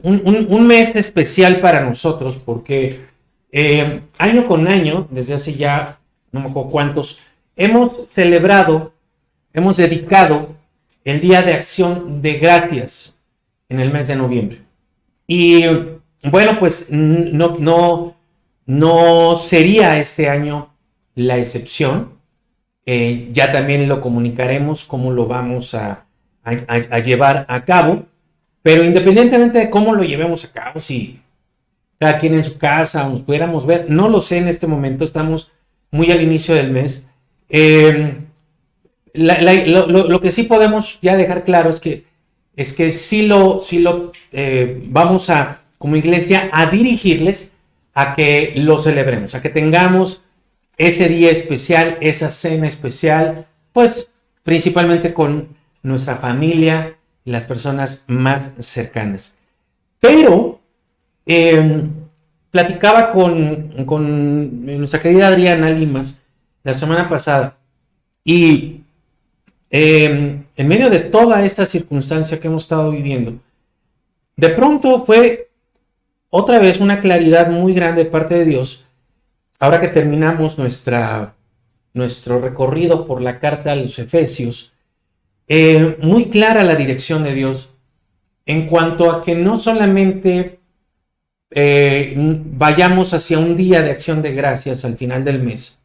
un mes especial para nosotros porque año con año, desde hace ya no me acuerdo cuántos, hemos celebrado, hemos dedicado el Día de Acción de Gracias en el mes de noviembre. Y bueno, pues no sería este año la excepción. Ya también lo comunicaremos cómo lo vamos a llevar a cabo. Pero independientemente de cómo lo llevemos a cabo, si cada quien en su casa o nos pudiéramos ver, no lo sé en este momento, estamos muy al inicio del mes. Lo que sí podemos ya dejar claro es que sí lo vamos a, como iglesia, a dirigirles a que lo celebremos, a que tengamos ese día especial, esa cena especial, pues principalmente con nuestra familia y las personas más cercanas. Pero platicaba con nuestra querida Adriana Limas la semana pasada y en medio de toda esta circunstancia que hemos estado viviendo, de pronto fue otra vez una claridad muy grande de parte de Dios, ahora que terminamos nuestro recorrido por la carta a los Efesios, muy clara la dirección de Dios en cuanto a que no solamente vayamos hacia un día de acción de gracias al final del mes,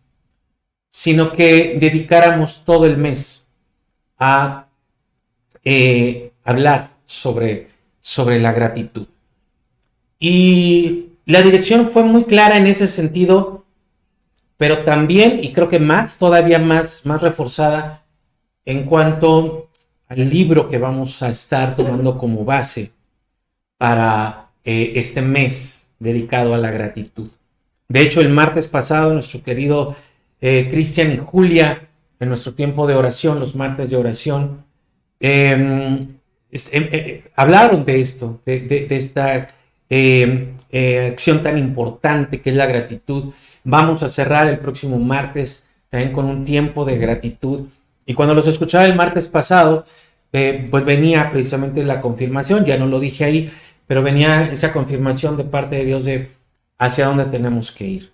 sino que dedicáramos todo el mes a hablar sobre la gratitud. Y la dirección fue muy clara en ese sentido, pero también, y creo que todavía más reforzada, en cuanto al libro que vamos a estar tomando como base para este mes dedicado a la gratitud. De hecho, el martes pasado, nuestro querido Cristian y Julia, en nuestro tiempo de oración, los martes de oración, hablaron de esto, de esta acción tan importante que es la gratitud. Vamos a cerrar el próximo martes también con un tiempo de gratitud. Y cuando los escuchaba el martes pasado, pues venía precisamente la confirmación, ya no lo dije ahí, pero venía esa confirmación de parte de Dios de hacia dónde tenemos que ir.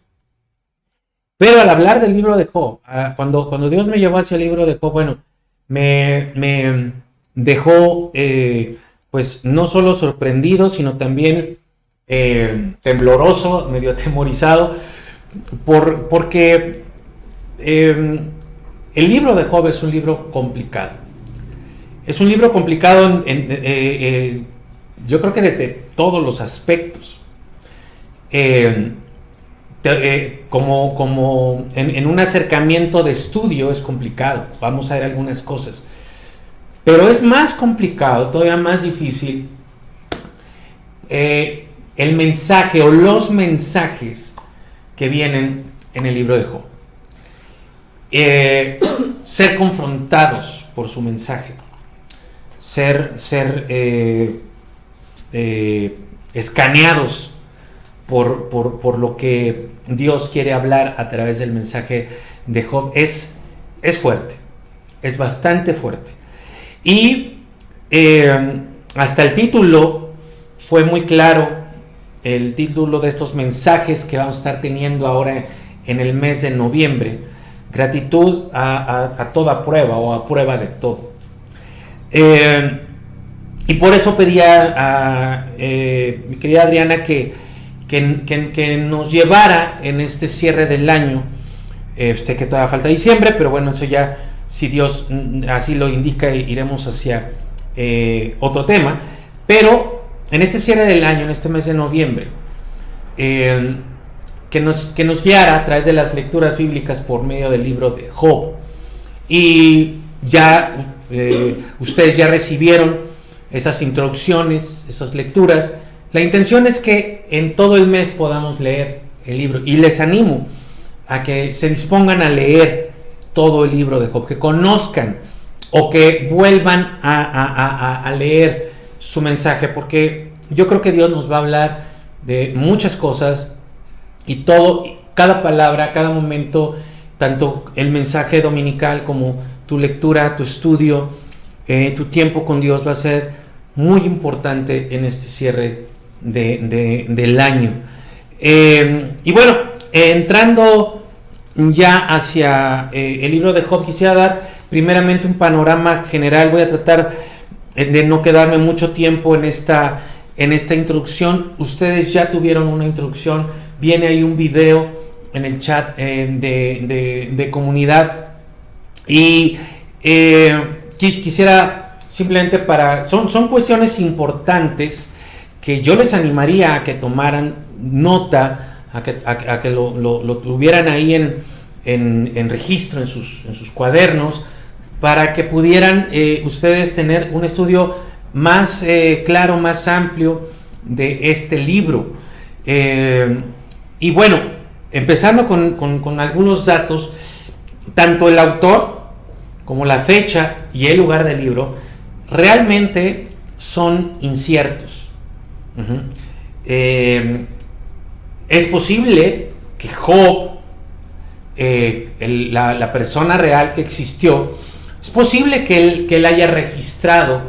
Pero al hablar del libro de Job, cuando Dios me llevó hacia el libro de Job, bueno, me dejó pues no solo sorprendido, sino también tembloroso, medio atemorizado, porque el libro de Job es un libro complicado. Es un libro complicado yo creo que desde todos los aspectos. Como en un acercamiento de estudio es complicado. Vamos a ver algunas cosas. Pero es más complicado, todavía más difícil, el mensaje o los mensajes que vienen en el libro de Job. Ser confrontados por su mensaje, ser escaneados por lo que Dios quiere hablar a través del mensaje de Job es fuerte, es bastante fuerte. Y hasta el título fue muy claro, el título de estos mensajes que vamos a estar teniendo ahora en el mes de noviembre: gratitud a toda prueba o a prueba de todo. Y por eso pedía a mi querida Adriana que nos llevara en este cierre del año. Sé que todavía falta diciembre, pero bueno, eso ya, si Dios así lo indica, iremos hacia otro tema. Pero en este cierre del año, en este mes de noviembre, que nos guiara a través de las lecturas bíblicas por medio del libro de Job. Y ya ustedes ya recibieron esas introducciones, esas lecturas. La intención es que en todo el mes podamos leer el libro, y les animo a que se dispongan a leer todo el libro de Job, que conozcan o que vuelvan a leer su mensaje, porque yo creo que Dios nos va a hablar de muchas cosas, y cada palabra, cada momento, tanto el mensaje dominical como tu lectura, tu estudio, tu tiempo con Dios va a ser muy importante en este cierre del año. Y bueno, entrando ya hacia el libro de Job, quisiera dar primeramente un panorama general. Voy a tratar de no quedarme mucho tiempo en esta introducción. Ustedes ya tuvieron una introducción, viene ahí un video en el chat de comunidad, y quisiera simplemente son cuestiones importantes que yo les animaría a que tomaran nota, a que lo tuvieran ahí en registro en sus cuadernos, para que pudieran ustedes tener un estudio más claro, más amplio de este libro. Y bueno, empezando con algunos datos, tanto el autor como la fecha y el lugar del libro realmente son inciertos. Es posible que Job, la persona real que existió, es posible que él haya registrado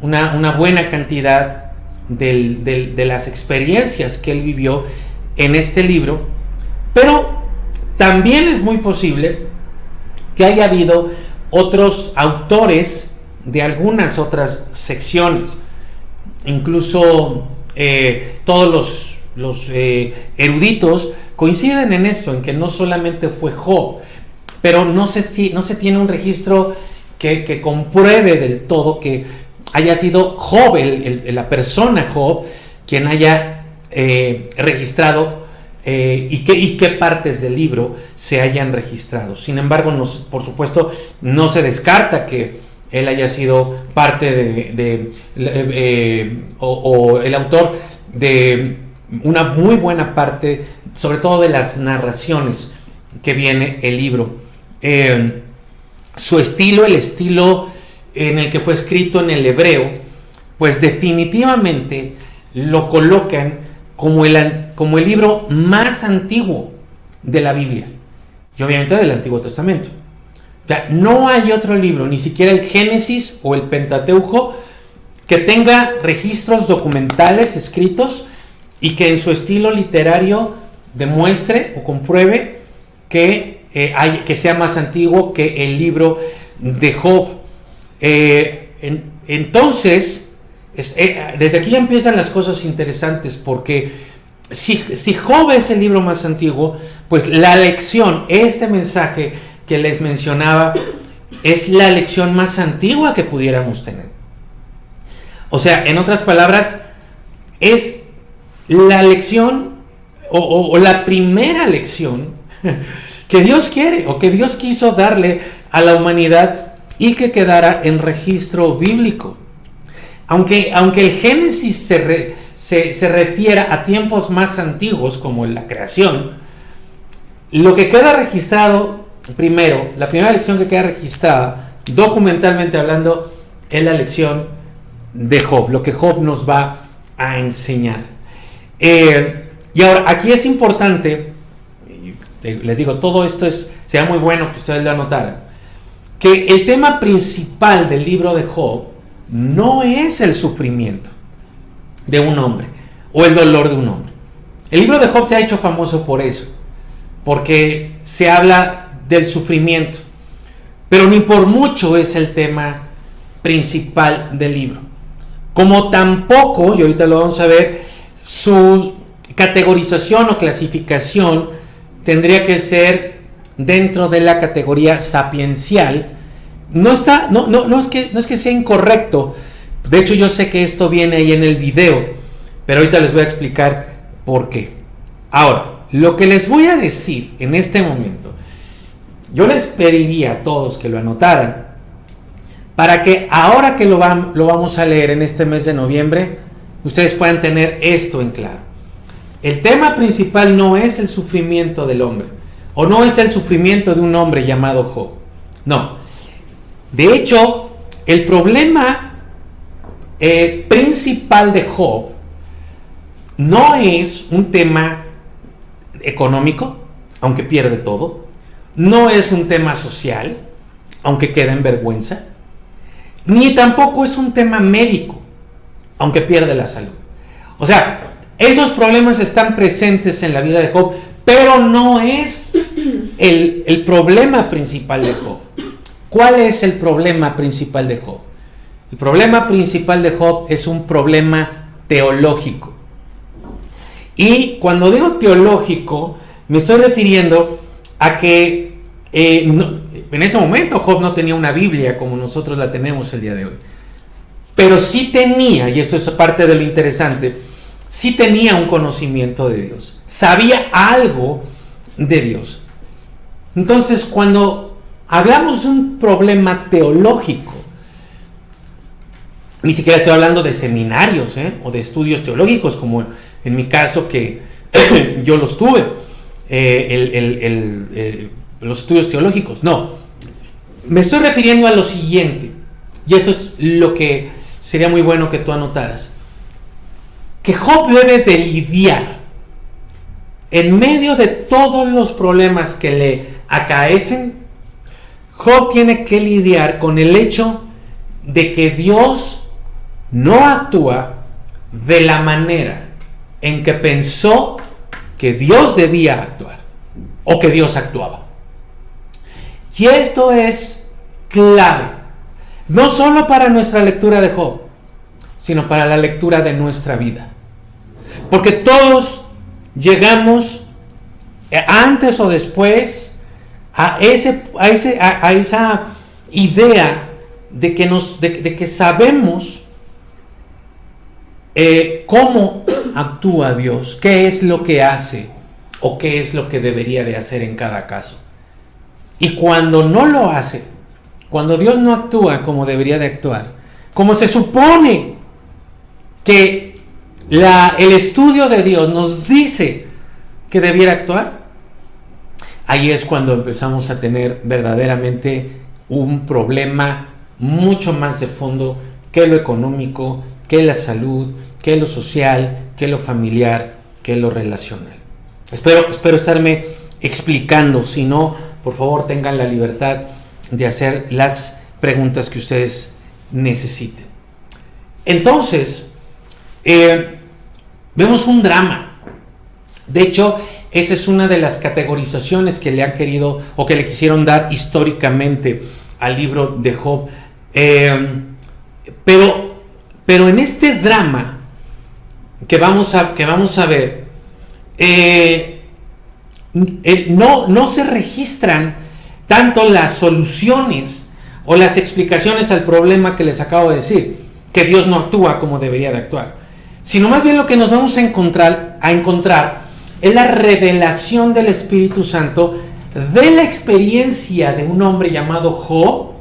una buena cantidad de las experiencias que él vivió en este libro, pero también es muy posible que haya habido otros autores de algunas otras secciones. Incluso todos los eruditos coinciden en esto, en que no solamente fue Job, pero no se tiene un registro que compruebe del todo que haya sido Job, la persona Job, quien haya registrado y qué partes del libro se hayan registrado. Sin embargo, por supuesto, no se descarta que él haya sido parte o el autor de una muy buena parte, sobre todo de las narraciones que viene el libro. Su estilo, el estilo en el que fue escrito en el hebreo, pues definitivamente lo colocan como el libro más antiguo de la Biblia, y obviamente del Antiguo Testamento. O sea, no hay otro libro, ni siquiera el Génesis o el Pentateuco, que tenga registros documentales escritos y que en su estilo literario demuestre o compruebe que sea más antiguo que el libro de Job. Entonces, desde aquí ya empiezan las cosas interesantes, porque si Job es el libro más antiguo, pues la lección, este mensaje que les mencionaba, es la lección más antigua que pudiéramos tener. O sea, en otras palabras, es la lección o la primera lección que Dios quiere o que Dios quiso darle a la humanidad y que quedara en registro bíblico. Aunque el Génesis se refiera a tiempos más antiguos, como en la creación, lo que queda registrado primero, la primera lección que queda registrada, documentalmente hablando, es la lección de Job, lo que Job nos va a enseñar. Y ahora, aquí es importante, les digo, todo esto sea muy bueno que ustedes lo anotaran, que el tema principal del libro de Job no es el sufrimiento de un hombre o el dolor de un hombre. El libro de Job se ha hecho famoso por eso, porque se habla del sufrimiento, pero ni por mucho es el tema principal del libro. Como tampoco, y ahorita lo vamos a ver, su categorización o clasificación tendría que ser dentro de la categoría sapiencial. No es que sea incorrecto. De hecho, yo sé que esto viene ahí en el video, pero ahorita les voy a explicar por qué. Ahora, lo que les voy a decir en este momento, yo les pediría a todos que lo anotaran, para que ahora que lo vamos a leer en este mes de noviembre, ustedes puedan tener esto en claro. El tema principal no es el sufrimiento del hombre, o no es el sufrimiento de un hombre llamado Job. No. De hecho, el problema principal de Job no es un tema económico, aunque pierde todo. No es un tema social, aunque queda en vergüenza. Ni tampoco es un tema médico, aunque pierde la salud. O sea, esos problemas están presentes en la vida de Job, pero no es el problema principal de Job. ¿Cuál es el problema principal de Job? El problema principal de Job es un problema teológico. Y cuando digo teológico, me estoy refiriendo a que en ese momento Job no tenía una Biblia como nosotros la tenemos el día de hoy. Pero sí tenía, y esto es parte de lo interesante, sí tenía un conocimiento de Dios. Sabía algo de Dios. Entonces, cuando hablamos de un problema teológico, ni siquiera estoy hablando de seminarios o de estudios teológicos, como en mi caso que yo los tuve, los estudios teológicos. No, me estoy refiriendo a lo siguiente, y esto es lo que sería muy bueno que tú anotaras, que Job debe de lidiar en medio de todos los problemas que le acaecen. Job tiene que lidiar con el hecho de que Dios no actúa de la manera en que pensó que Dios debía actuar o que Dios actuaba. Y esto es clave, no solo para nuestra lectura de Job, sino para la lectura de nuestra vida. Porque todos llegamos antes o después a esa idea de que sabemos cómo actúa Dios, qué es lo que hace o qué es lo que debería de hacer en cada caso. Y cuando no lo hace, cuando Dios no actúa como debería de actuar, como se supone que el estudio de Dios nos dice que debiera actuar, ahí es cuando empezamos a tener verdaderamente un problema mucho más de fondo que lo económico, que la salud, que lo social, que lo familiar, que lo relacional. Espero estarme explicando. Si no, por favor tengan la libertad de hacer las preguntas que ustedes necesiten. Entonces, vemos un drama. De hecho, esa es una de las categorizaciones que le han querido o que le quisieron dar históricamente al libro de Job. Pero en este drama que vamos a ver, no se registran tanto las soluciones o las explicaciones al problema que les acabo de decir, que Dios no actúa como debería de actuar, sino más bien lo que nos vamos a encontrar es la revelación del Espíritu Santo de la experiencia de un hombre llamado Job,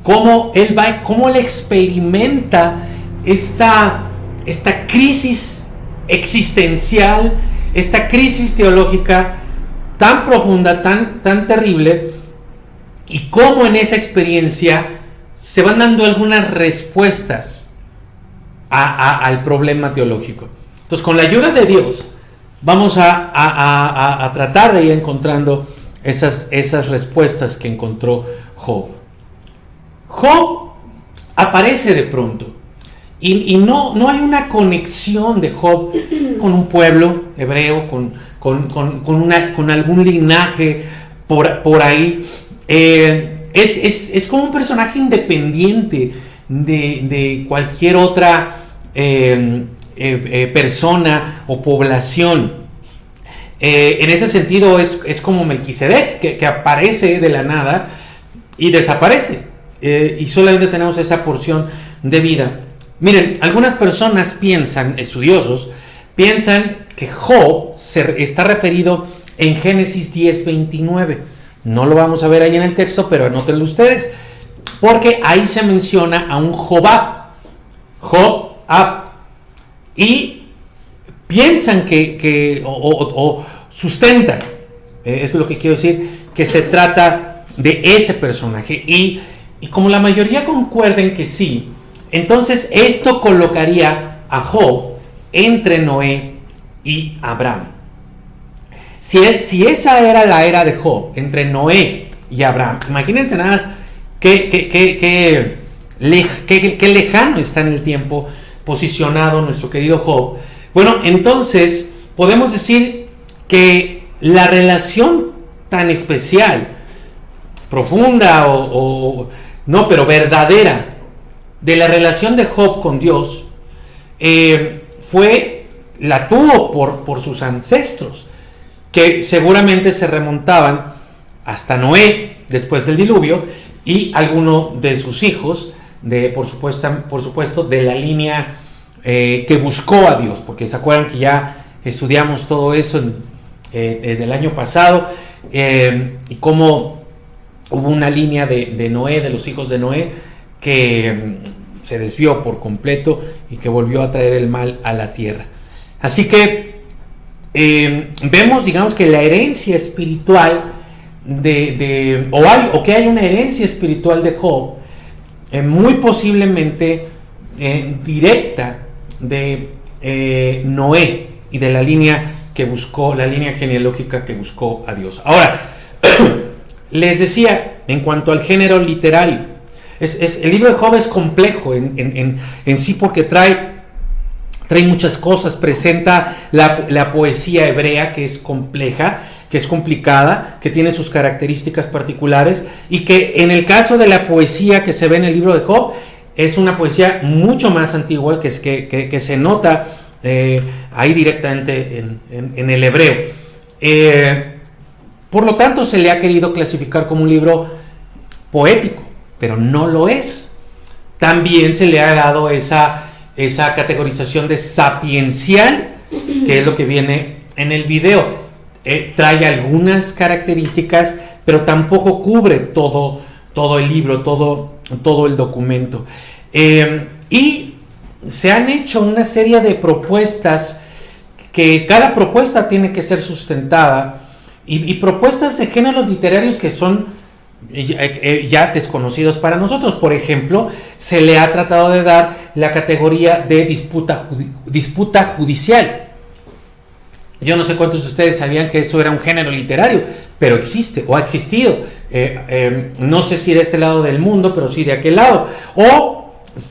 cómo él experimenta esta crisis existencial, esta crisis teológica tan profunda, tan terrible, y cómo en esa experiencia se van dando algunas respuestas al problema teológico. Entonces, con la ayuda de Dios, vamos a tratar de ir encontrando esas respuestas que encontró Job. Job aparece de pronto, y no hay una conexión de Job con un pueblo hebreo, con algún linaje por ahí. Es como un personaje independiente de cualquier otra persona o población. En ese sentido es como Melquisedec, que aparece de la nada y desaparece, y solamente tenemos esa porción de vida. Miren, algunas personas estudiosos piensan que Job está referido en Génesis 10:29. No lo vamos a ver ahí en el texto, pero anótenlo ustedes, porque ahí se menciona a un Jobab, y piensan o sustentan, eso es lo que quiero decir, que se trata de ese personaje, y como la mayoría concuerden que sí, entonces esto colocaría a Job entre Noé y Abraham. Si esa era la era de Job, entre Noé y Abraham, imagínense nada más qué lejano está en el tiempo posicionado nuestro querido Job, bueno, entonces podemos decir que la relación tan especial, profunda no, pero verdadera, de la relación de Job con Dios, la tuvo por sus ancestros, que seguramente se remontaban hasta Noé después del diluvio y alguno de sus hijos, por supuesto de la línea que buscó a Dios, porque se acuerdan que ya estudiamos todo eso desde el año pasado, y cómo hubo una línea de Noé, de los hijos de Noé, que se desvió por completo y que volvió a traer el mal a la tierra. Así que vemos, digamos, que la herencia espiritual que hay una herencia espiritual de Job, muy posiblemente directa de Noé y de la línea genealógica que buscó a Dios. Ahora, les decía, en cuanto al género literario, el libro de Job es complejo en sí, porque trae muchas cosas. Presenta la poesía hebrea, que es compleja, que es complicada, que tiene sus características particulares, y que en el caso de la poesía que se ve en el libro de Job, es una poesía mucho más antigua, que se nota ahí directamente en el hebreo. Por lo tanto, se le ha querido clasificar como un libro poético, pero no lo es. También se le ha dado esa categorización de sapiencial, que es lo que viene en el video. Trae algunas características, pero tampoco cubre todo el libro, todo el documento. Y se han hecho una serie de propuestas, que cada propuesta tiene que ser sustentada, y propuestas de géneros literarios que son ya desconocidos para nosotros. Por ejemplo, se le ha tratado de dar la categoría de disputa judicial. Yo no sé cuántos de ustedes sabían que eso era un género literario, pero existe o ha existido. No sé si de este lado del mundo, pero sí de aquel lado.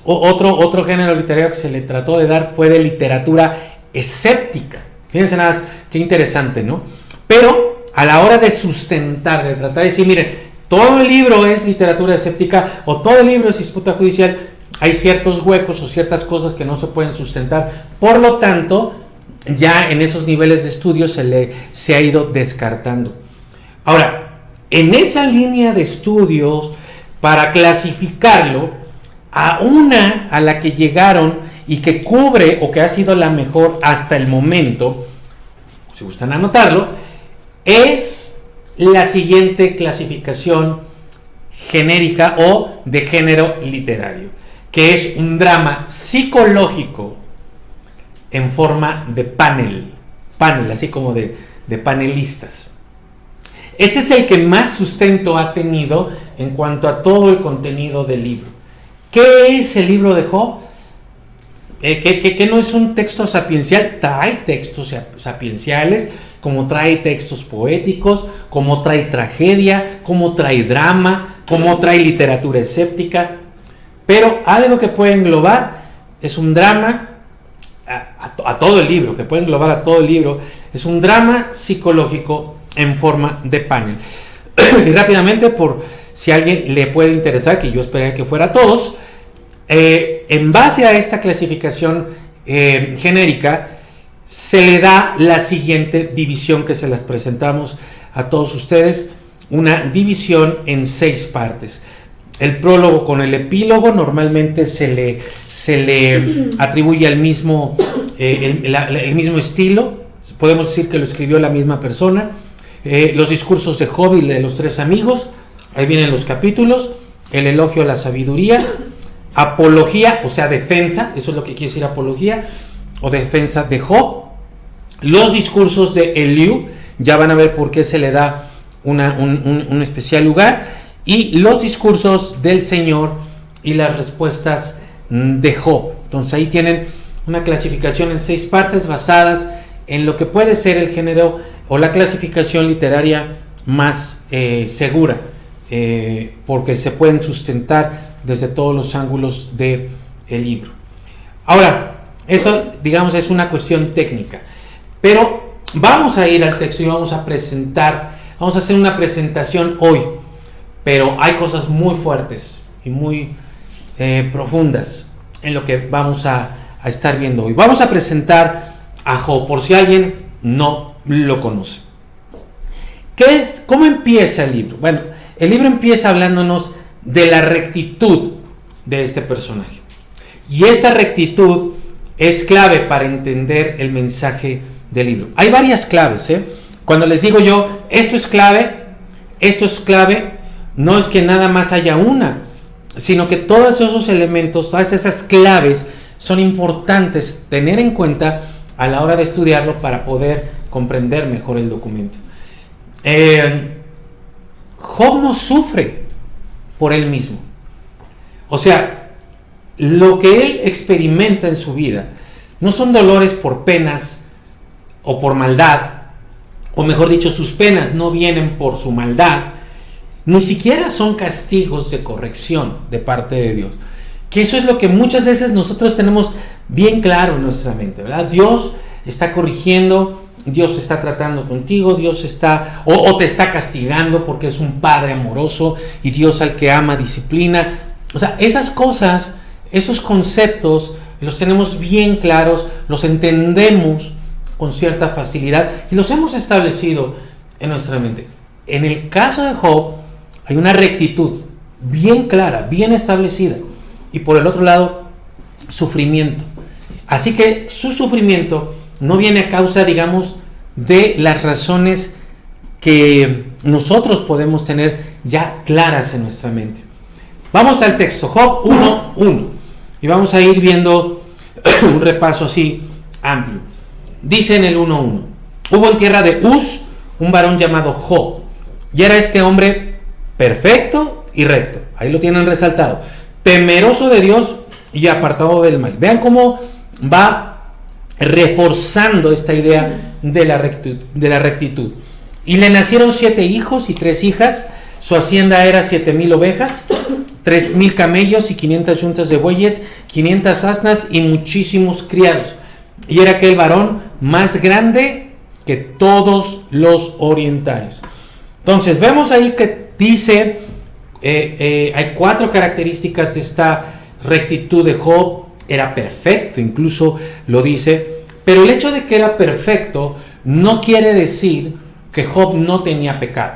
Otro género literario que se le trató de dar fue de literatura escéptica. Fíjense nada más, qué interesante, ¿no? Pero a la hora de sustentar, de tratar de decir, miren, todo el libro es literatura escéptica o todo el libro es disputa judicial, hay ciertos huecos o ciertas cosas que no se pueden sustentar. Por lo tanto, ya en esos niveles de estudio se ha ido descartando. Ahora, en esa línea de estudios, para clasificarlo, a la que llegaron y que cubre o que ha sido la mejor hasta el momento, si gustan anotarlo, es la siguiente clasificación genérica o de género literario, que es un drama psicológico en forma de panel, así como de panelistas. Este es el que más sustento ha tenido en cuanto a todo el contenido del libro. ¿Qué es el libro de Job? Que no es un texto sapiencial. Trae textos sapienciales, como trae textos poéticos, como trae tragedia, como trae drama, como trae literatura escéptica. Pero algo que puede englobar es un drama a todo el libro, que puede englobar a todo el libro, es un drama psicológico en forma de panel. Y rápidamente, por si a alguien le puede interesar, que yo esperaría que fuera a todos, en base a esta clasificación genérica, se le da la siguiente división, que se las presentamos a todos ustedes, una división en 6 partes. El prólogo con el epílogo normalmente se le atribuye al mismo, el mismo estilo. Podemos decir que lo escribió la misma persona. Los discursos de Job y de los 3 amigos, ahí vienen los capítulos. El elogio a la sabiduría, apología, o sea, defensa, eso es lo que quiere decir apología, o defensa de Job. Los discursos de Eliú, ya van a ver por qué se le da un especial lugar. Y los discursos del Señor y las respuestas de Job. Entonces ahí tienen una clasificación en 6 partes basadas en lo que puede ser el género o la clasificación literaria más segura, porque se pueden sustentar desde todos los ángulos del libro. Ahora, eso, digamos, es una cuestión técnica. Pero vamos a ir al texto y vamos a hacer una presentación hoy. Pero hay cosas muy fuertes y muy profundas en lo que vamos a estar viendo hoy. Vamos a presentar a Job, por si alguien no lo conoce. ¿Cómo empieza el libro? Bueno, el libro empieza hablándonos de la rectitud de este personaje. Y esta rectitud es clave para entender el mensaje del libro. Hay varias claves, Cuando les digo yo, esto es clave, no es que nada más haya una, sino que todos esos elementos, todas esas claves son importantes tener en cuenta a la hora de estudiarlo para poder comprender mejor el documento. Job no sufre por él mismo. O sea, lo que él experimenta en su vida no son dolores por penas o por maldad, o mejor dicho, sus penas no vienen por su maldad, ni siquiera son castigos de corrección de parte de Dios. Que eso es lo que muchas veces nosotros tenemos bien claro en nuestra mente, ¿verdad? Dios está corrigiendo, Dios está tratando contigo, Dios está o te está castigando porque es un padre amoroso y Dios al que ama disciplina. O sea, esas cosas, esos conceptos los tenemos bien claros, los entendemos con cierta facilidad y los hemos establecido en nuestra mente. En el caso de Job hay una rectitud bien clara, bien establecida, y por el otro lado, sufrimiento. Así que su sufrimiento no viene a causa, digamos, de las razones que nosotros podemos tener ya claras en nuestra mente. Vamos al texto, Job 1:1, y vamos a ir viendo un repaso así amplio. Dice en el 1:1: hubo en tierra de Uz un varón llamado Job, y era este hombre perfecto y recto. Ahí lo tienen resaltado. Temeroso de Dios y apartado del mal. Vean cómo va reforzando esta idea de la rectitud. Y le nacieron 7 hijos y 3 hijas. Su hacienda era 7,000 ovejas, 3,000 camellos y 500 yuntas de bueyes, 500 asnas y muchísimos criados. Y era aquel varón más grande que todos los orientales. Entonces vemos ahí que dice, hay 4 características de esta rectitud de Job. Era perfecto, incluso lo dice, pero el hecho de que era perfecto no quiere decir que Job no tenía pecado.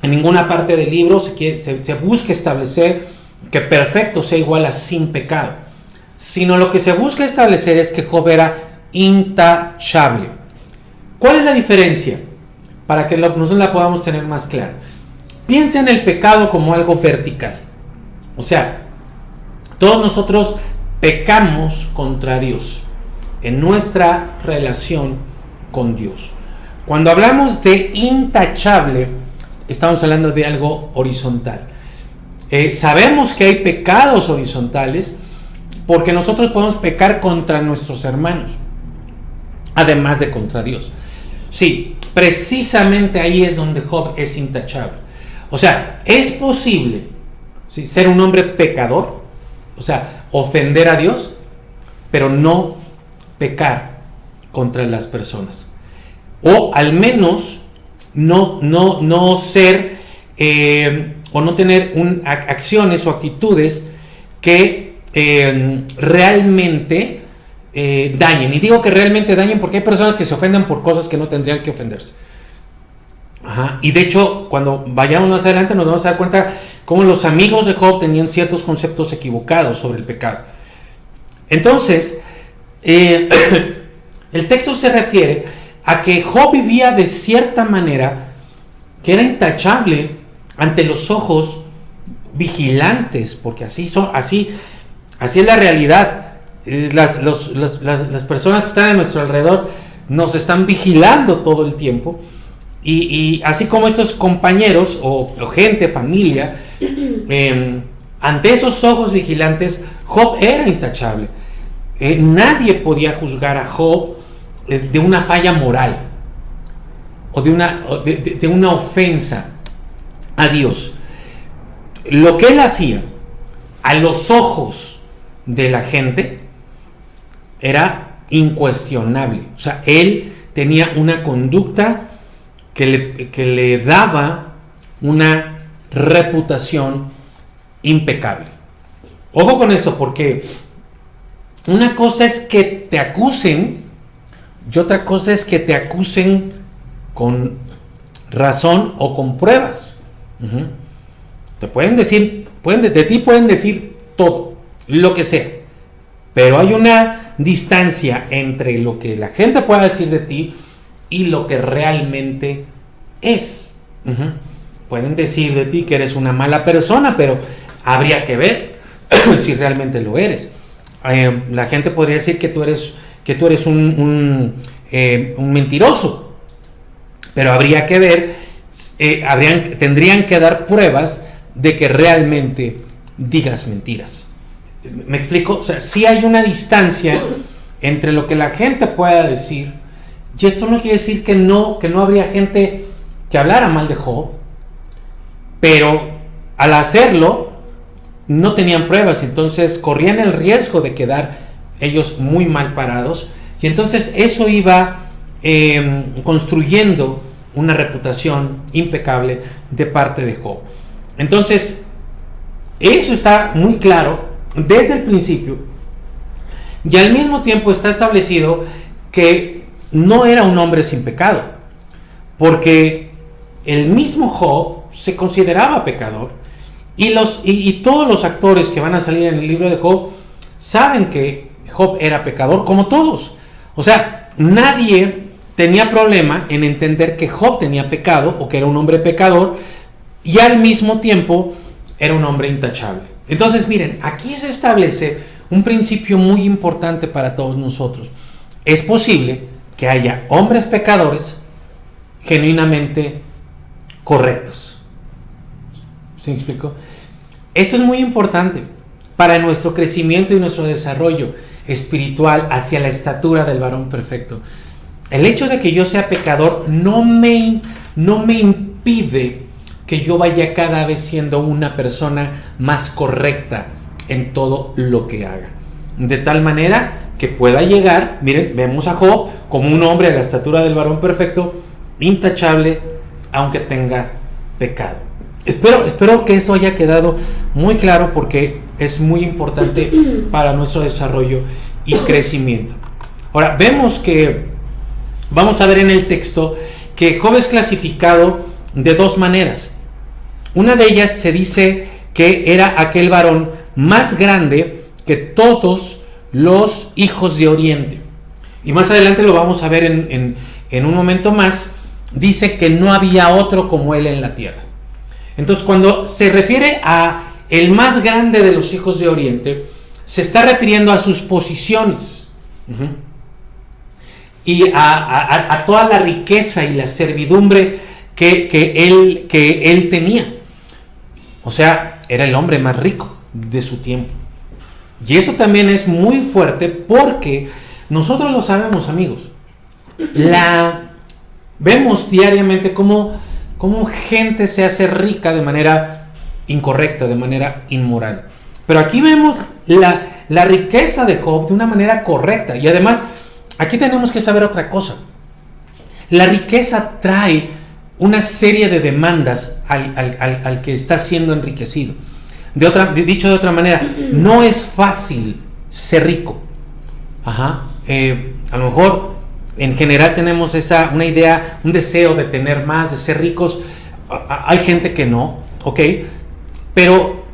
En ninguna parte del libro se busca establecer que perfecto sea igual a sin pecado, sino lo que se busca establecer es que Job era intachable. ¿Cuál es la diferencia? Para que nosotros la podamos tener más clara. Piensa en el pecado como algo vertical. O sea, todos nosotros pecamos contra Dios en nuestra relación con Dios. Cuando hablamos de intachable, estamos hablando de algo horizontal. Sabemos que hay pecados horizontales porque nosotros podemos pecar contra nuestros hermanos, además de contra Dios. Sí, precisamente ahí es donde Job es intachable. O sea, es posible, ¿sí?, ser un hombre pecador, o sea, ofender a Dios, pero no pecar contra las personas. O al menos no ser o no tener acciones o actitudes que realmente dañen. Y digo que realmente dañen porque hay personas que se ofenden por cosas que no tendrían que ofenderse. Ajá. Y de hecho, cuando vayamos más adelante nos vamos a dar cuenta cómo los amigos de Job tenían ciertos conceptos equivocados sobre el pecado. Entonces, el texto se refiere a que Job vivía de cierta manera que era intachable ante los ojos vigilantes, porque así es la realidad. Las personas que están a nuestro alrededor nos están vigilando todo el tiempo, y así como estos compañeros o gente, familia, ante esos ojos vigilantes, Job era intachable. Nadie podía juzgar a Job de una falla moral o de una ofensa a Dios. Lo que él hacía a los ojos de la gente era incuestionable. O sea, él tenía una conducta que le daba una reputación impecable. Ojo con eso, porque una cosa es que te acusen y otra cosa es que te acusen con razón o con pruebas. Te pueden decir, de ti pueden decir todo, lo que sea, pero hay una distancia entre lo que la gente pueda decir de ti y lo que realmente es. Pueden decir de ti que eres una mala persona, pero habría que ver si realmente lo eres. La gente podría decir que tú eres un mentiroso, pero habría que ver, tendrían que dar pruebas de que realmente digas mentiras. ¿Me explico? O sea, sí hay una distancia entre lo que la gente pueda decir, y esto no quiere decir que no habría gente que hablara mal de Job, pero al hacerlo no tenían pruebas, entonces corrían el riesgo de quedar ellos muy mal parados, y entonces eso iba construyendo una reputación impecable de parte de Job. Entonces, eso está muy claro desde el principio, y al mismo tiempo está establecido que no era un hombre sin pecado, porque el mismo Job se consideraba pecador, y todos los actores que van a salir en el libro de Job saben que Job era pecador, como todos. O sea, nadie tenía problema en entender que Job tenía pecado o que era un hombre pecador, y al mismo tiempo era un hombre intachable. Entonces, miren, aquí se establece un principio muy importante para todos nosotros. Es posible que haya hombres pecadores genuinamente correctos. ¿Sí me explico? Esto es muy importante para nuestro crecimiento y nuestro desarrollo espiritual hacia la estatura del varón perfecto. El hecho de que yo sea pecador no me impide que yo vaya cada vez siendo una persona más correcta en todo lo que haga. De tal manera que pueda llegar, miren, vemos a Job como un hombre a la estatura del varón perfecto, intachable, aunque tenga pecado. Espero que eso haya quedado muy claro, porque es muy importante para nuestro desarrollo y crecimiento. Ahora, vamos a ver en el texto que Job es clasificado de dos maneras. Una de ellas se dice que era aquel varón más grande que todos los hijos de Oriente. Y más adelante lo vamos a ver en un momento más. Dice que no había otro como él en la tierra. Entonces, cuando se refiere a el más grande de los hijos de Oriente, se está refiriendo a sus posiciones. Y a toda la riqueza y la servidumbre que él tenía. O sea, era el hombre más rico de su tiempo. Y eso también es muy fuerte, porque nosotros lo sabemos, amigos. Vemos diariamente cómo gente se hace rica de manera incorrecta, de manera inmoral. Pero aquí vemos la riqueza de Job de una manera correcta. Y además, aquí tenemos que saber otra cosa. La riqueza trae una serie de demandas al que está siendo enriquecido. Dicho de otra manera, no es fácil ser rico. A lo mejor en general tenemos una idea, un deseo de tener más, de ser ricos. Hay gente que no, ¿ok? Pero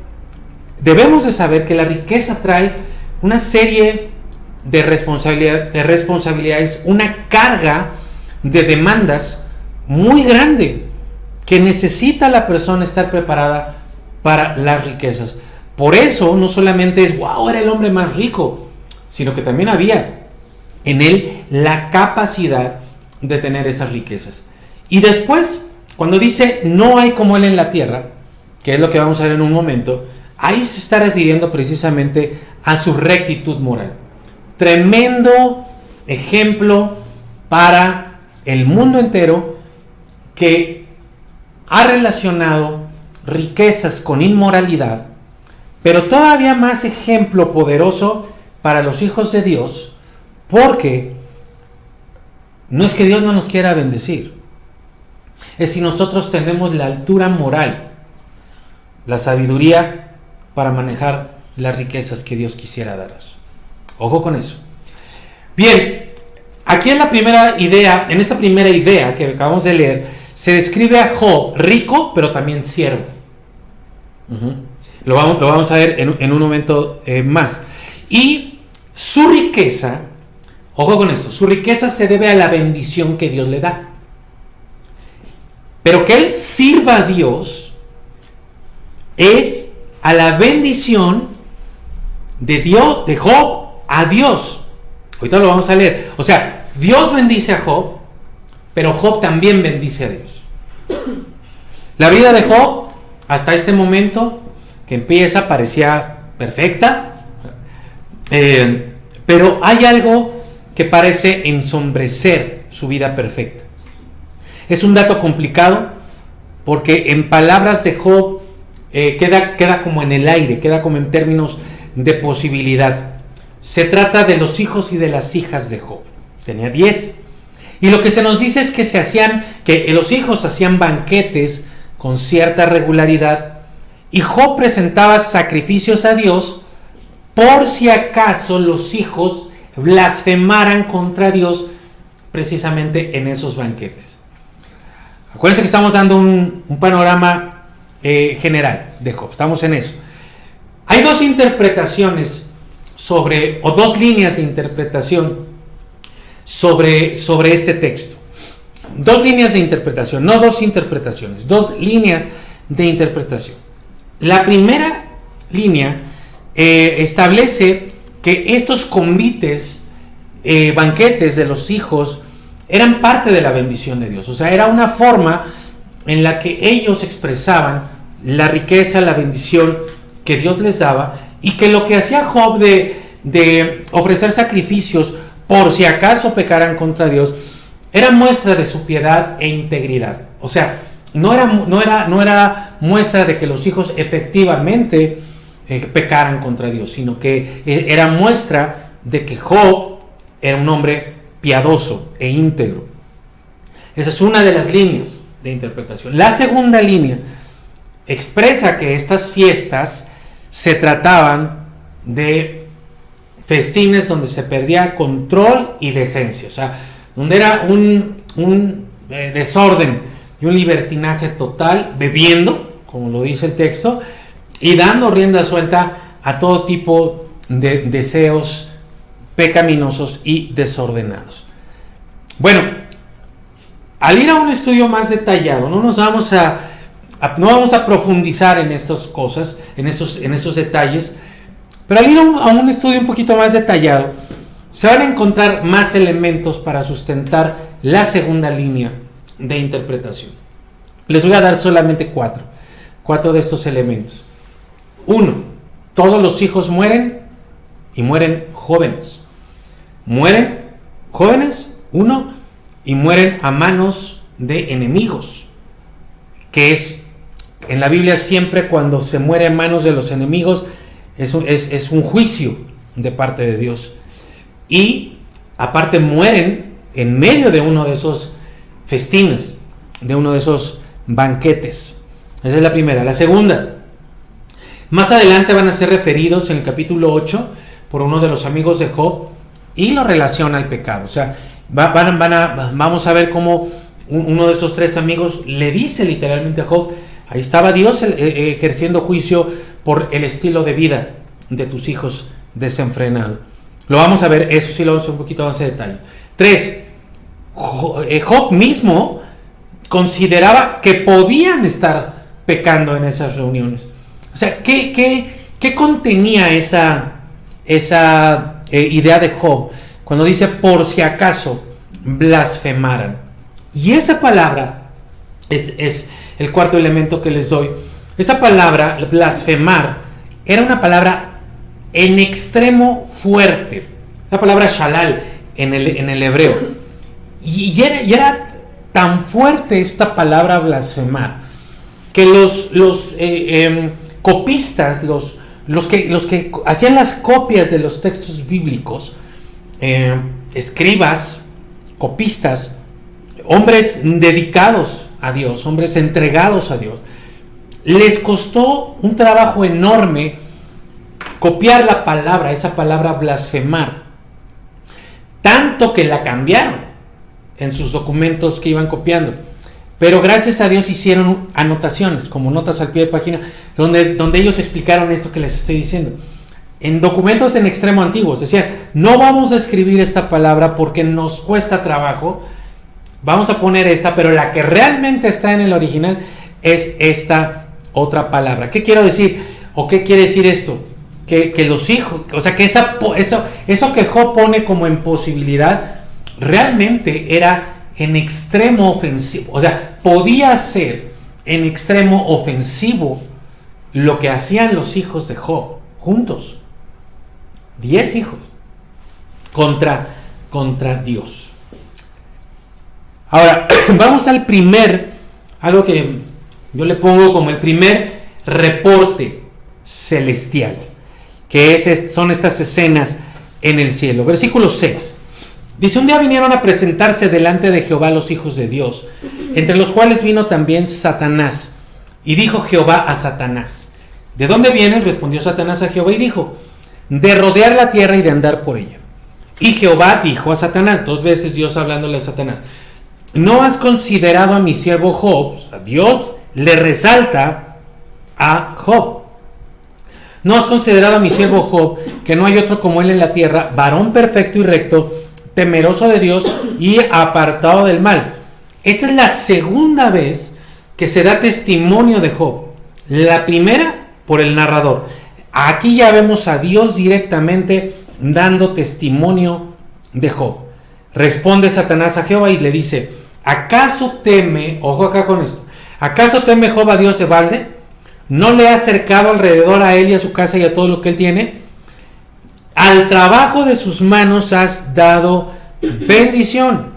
debemos de saber que la riqueza trae una serie de responsabilidades, una carga de demandas muy grande, que necesita la persona estar preparada para las riquezas. Por eso no solamente es, wow, era el hombre más rico, sino que también había en él la capacidad de tener esas riquezas. Y después, cuando dice no hay como él en la tierra, que es lo que vamos a ver en un momento, ahí se está refiriendo precisamente a su rectitud moral. Tremendo ejemplo para el mundo entero, que ha relacionado riquezas con inmoralidad, pero todavía más ejemplo poderoso para los hijos de Dios, Porque no es que Dios no nos quiera bendecir, es si nosotros tenemos la altura moral, la sabiduría para manejar las riquezas que Dios quisiera darnos. Ojo con eso. Bien, aquí en esta primera idea que acabamos de leer, se describe a Job rico, pero también siervo. Lo vamos a ver en un momento más. Y su riqueza, ojo con esto, su riqueza se debe a la bendición que Dios le da. Pero que él sirva a Dios es a la bendición de Dios, de Job a Dios. Ahorita lo vamos a leer. O sea, Dios bendice a Job, pero Job también bendice a Dios. La vida de Job, hasta este momento que empieza, parecía perfecta, pero hay algo que parece ensombrecer su vida perfecta. Es un dato complicado, porque en palabras de Job queda como en el aire, queda como en términos de posibilidad. Se trata de los hijos y de las hijas de Job. Tenía 10. Y lo que se nos dice es que los hijos hacían banquetes con cierta regularidad, y Job presentaba sacrificios a Dios por si acaso los hijos blasfemaran contra Dios precisamente en esos banquetes. Acuérdense que estamos dando un panorama general de Job, estamos en eso. Hay dos interpretaciones o dos líneas de interpretación sobre este texto. Dos líneas de interpretación, no dos interpretaciones, dos líneas de interpretación. La primera línea establece que estos convites, banquetes de los hijos, eran parte de la bendición de Dios. O sea, era una forma en la que ellos expresaban la riqueza, la bendición que Dios les daba, y que lo que hacía Job de ofrecer sacrificios por si acaso pecaran contra Dios, era muestra de su piedad e integridad. O sea, no era muestra de que los hijos efectivamente pecaran contra Dios, sino que era muestra de que Job era un hombre piadoso e íntegro. Esa es una de las líneas de interpretación. La segunda línea expresa que estas fiestas se trataban de festines donde se perdía control y decencia, o sea, donde era un desorden y un libertinaje total, bebiendo, como lo dice el texto, y dando rienda suelta a todo tipo de deseos pecaminosos y desordenados. Bueno, al ir a un estudio más detallado, no vamos a profundizar en estas cosas, en esos detalles, pero al ir a un estudio un poquito más detallado, se van a encontrar más elementos para sustentar la segunda línea de interpretación. Les voy a dar solamente cuatro de estos elementos. 1. Todos los hijos mueren, y mueren jóvenes. Mueren jóvenes, 1, y mueren a manos de enemigos, que es, en la Biblia siempre cuando se muere a manos de los enemigos, es un juicio de parte de Dios. Y aparte mueren en medio de uno de esos festines, de uno de esos banquetes. Esa es la primera. La segunda, más adelante van a ser referidos en el capítulo 8 por uno de los amigos de Job, y lo relaciona al pecado. O sea, vamos a ver cómo uno de esos tres amigos le dice literalmente a Job: ahí estaba Dios ejerciendo juicio por el estilo de vida de tus hijos desenfrenado. Lo vamos a ver, eso sí lo vamos a ver un poquito más de detalle. 3. Job mismo consideraba que podían estar pecando en esas reuniones. O sea, ¿qué contenía esa idea de Job cuando dice por si acaso blasfemaran? Y esa palabra es el cuarto elemento que les doy. Esa palabra, blasfemar, era una palabra en extremo fuerte. La palabra shalal en el hebreo. Y era tan fuerte esta palabra blasfemar, que los copistas, los que hacían las copias de los textos bíblicos, escribas, copistas, hombres dedicados a Dios, hombres entregados a Dios. Les costó un trabajo enorme copiar la palabra, esa palabra blasfemar, tanto que la cambiaron en sus documentos que iban copiando. Pero gracias a Dios hicieron anotaciones, como notas al pie de página, donde ellos explicaron esto que les estoy diciendo. En documentos en extremo antiguos, decían, no vamos a escribir esta palabra porque nos cuesta trabajo, vamos a poner esta, pero la que realmente está en el original es esta otra palabra. ¿Qué quiero decir? ¿O qué quiere decir esto? Que los hijos, o sea, que eso que Job pone como imposibilidad, realmente era en extremo ofensivo, o sea, podía ser en extremo ofensivo lo que hacían los hijos de Job juntos. 10 hijos contra Dios. Ahora, vamos al algo que yo le pongo como el primer reporte celestial, que son estas escenas en el cielo. Versículo 6. Dice, un día vinieron a presentarse delante de Jehová los hijos de Dios, entre los cuales vino también Satanás. Y dijo Jehová a Satanás, ¿de dónde vienes? Respondió Satanás a Jehová y dijo, de rodear la tierra y de andar por ella. Y Jehová dijo a Satanás, 2 veces Dios hablándole a Satanás, ¿no has considerado a mi siervo Job? O sea, Dios le resalta a Job. ¿No has considerado a mi siervo Job, que no hay otro como él en la tierra, varón perfecto y recto, temeroso de Dios y apartado del mal? Esta es la segunda vez que se da testimonio de Job. La primera por el narrador. Aquí ya vemos a Dios directamente dando testimonio de Job. Responde Satanás a Jehová y le dice, ¿acaso teme, ojo acá con esto, acaso teme Job a Dios de balde? ¿No le ha acercado alrededor a él y a su casa y a todo lo que él tiene? Al trabajo de sus manos has dado bendición.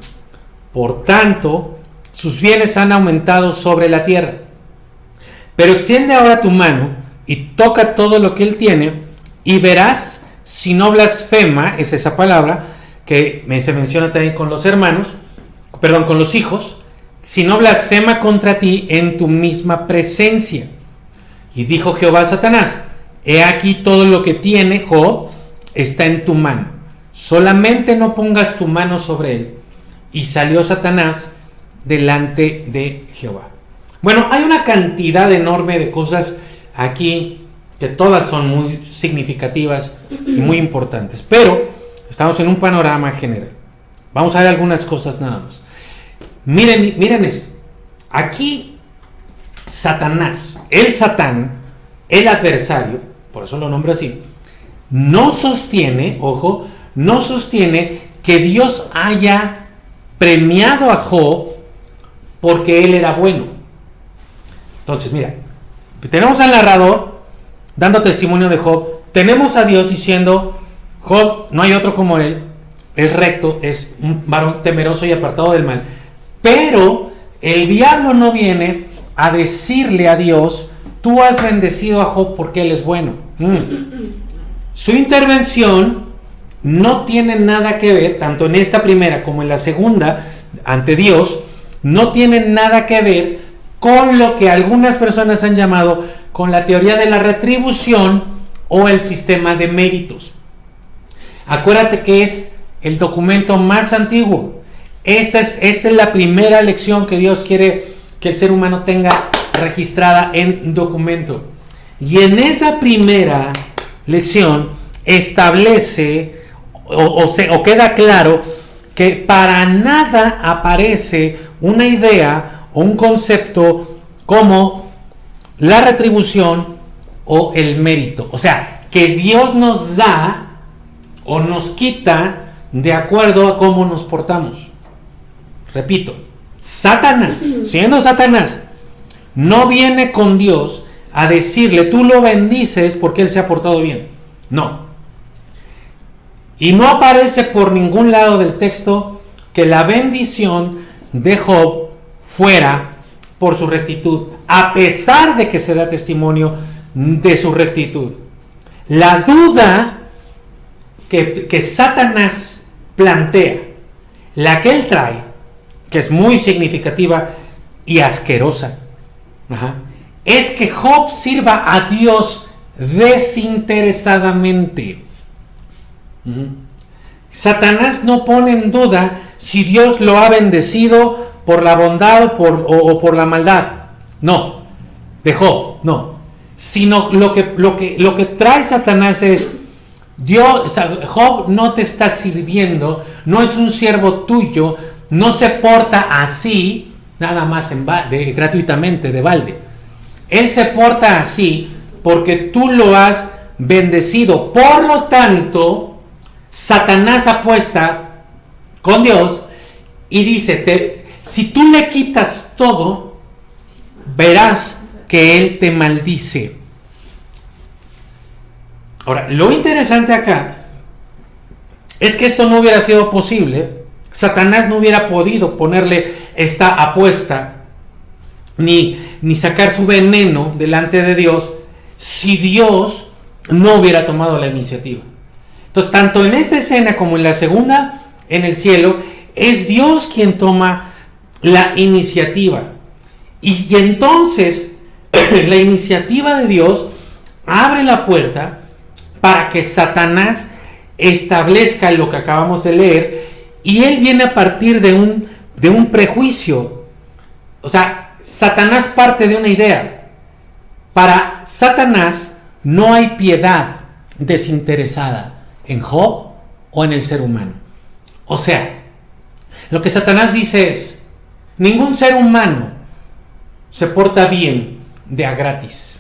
Por tanto, sus bienes han aumentado sobre la tierra. Pero extiende ahora tu mano y toca todo lo que él tiene y verás si no blasfema, es esa palabra que se menciona también con los hermanos, con los hijos, si no blasfema contra ti en tu misma presencia. Y dijo Jehová a Satanás, he aquí todo lo que tiene Job está en tu mano, solamente no pongas tu mano sobre él. Y salió Satanás delante de Jehová. Bueno, hay una cantidad enorme de cosas aquí que todas son muy significativas y muy importantes, pero estamos en un panorama general. Vamos a ver algunas cosas nada más. Miren esto. Aquí Satanás, el Satán, el adversario, por eso lo nombro así, no sostiene, ojo, no sostiene que Dios haya premiado a Job porque él era bueno. Entonces, mira, tenemos al narrador dando testimonio de Job, tenemos a Dios diciendo, Job, no hay otro como él, es recto, es un varón temeroso y apartado del mal. Pero el diablo no viene a decirle a Dios, tú has bendecido a Job porque él es bueno. Su intervención no tiene nada que ver, tanto en esta primera como en la segunda, ante Dios, no tiene nada que ver con lo que algunas personas han llamado con la teoría de la retribución o el sistema de méritos. Acuérdate que es el documento más antiguo. Esta es la primera lección que Dios quiere que el ser humano tenga registrada en documento. Y en esa primera lección establece o queda claro que para nada aparece una idea o un concepto como la retribución o el mérito. O sea, que Dios nos da o nos quita de acuerdo a cómo nos portamos. Repito, Satanás, siendo Satanás, no viene con Dios a decirle, tú lo bendices porque él se ha portado bien. No. Y no aparece por ningún lado del texto que la bendición de Job fuera por su rectitud, a pesar de que se da testimonio de su rectitud. La duda que Satanás plantea, la que él trae, que es muy significativa y asquerosa, es que Job sirva a Dios desinteresadamente. Satanás no pone en duda si Dios lo ha bendecido por la bondad o por la maldad. No, de Job, no. Sino lo que trae Satanás es, Job no te está sirviendo, no es un siervo tuyo, no se porta así, nada más gratuitamente, de balde. Él se porta así porque tú lo has bendecido. Por lo tanto, Satanás apuesta con Dios y dice, si tú le quitas todo, verás que Él te maldice. Ahora, lo interesante acá es que esto no hubiera sido posible. Satanás no hubiera podido ponerle esta apuesta ni sacar su veneno delante de Dios si Dios no hubiera tomado la iniciativa. Entonces, tanto en esta escena como en la segunda, en el cielo, es Dios quien toma la iniciativa. Y entonces, la iniciativa de Dios abre la puerta para que Satanás establezca lo que acabamos de leer, y él viene a partir de un prejuicio. O sea, Satanás parte de una idea. Para Satanás no hay piedad desinteresada en Job o en el ser humano. O sea, lo que Satanás dice es, ningún ser humano se porta bien de a gratis.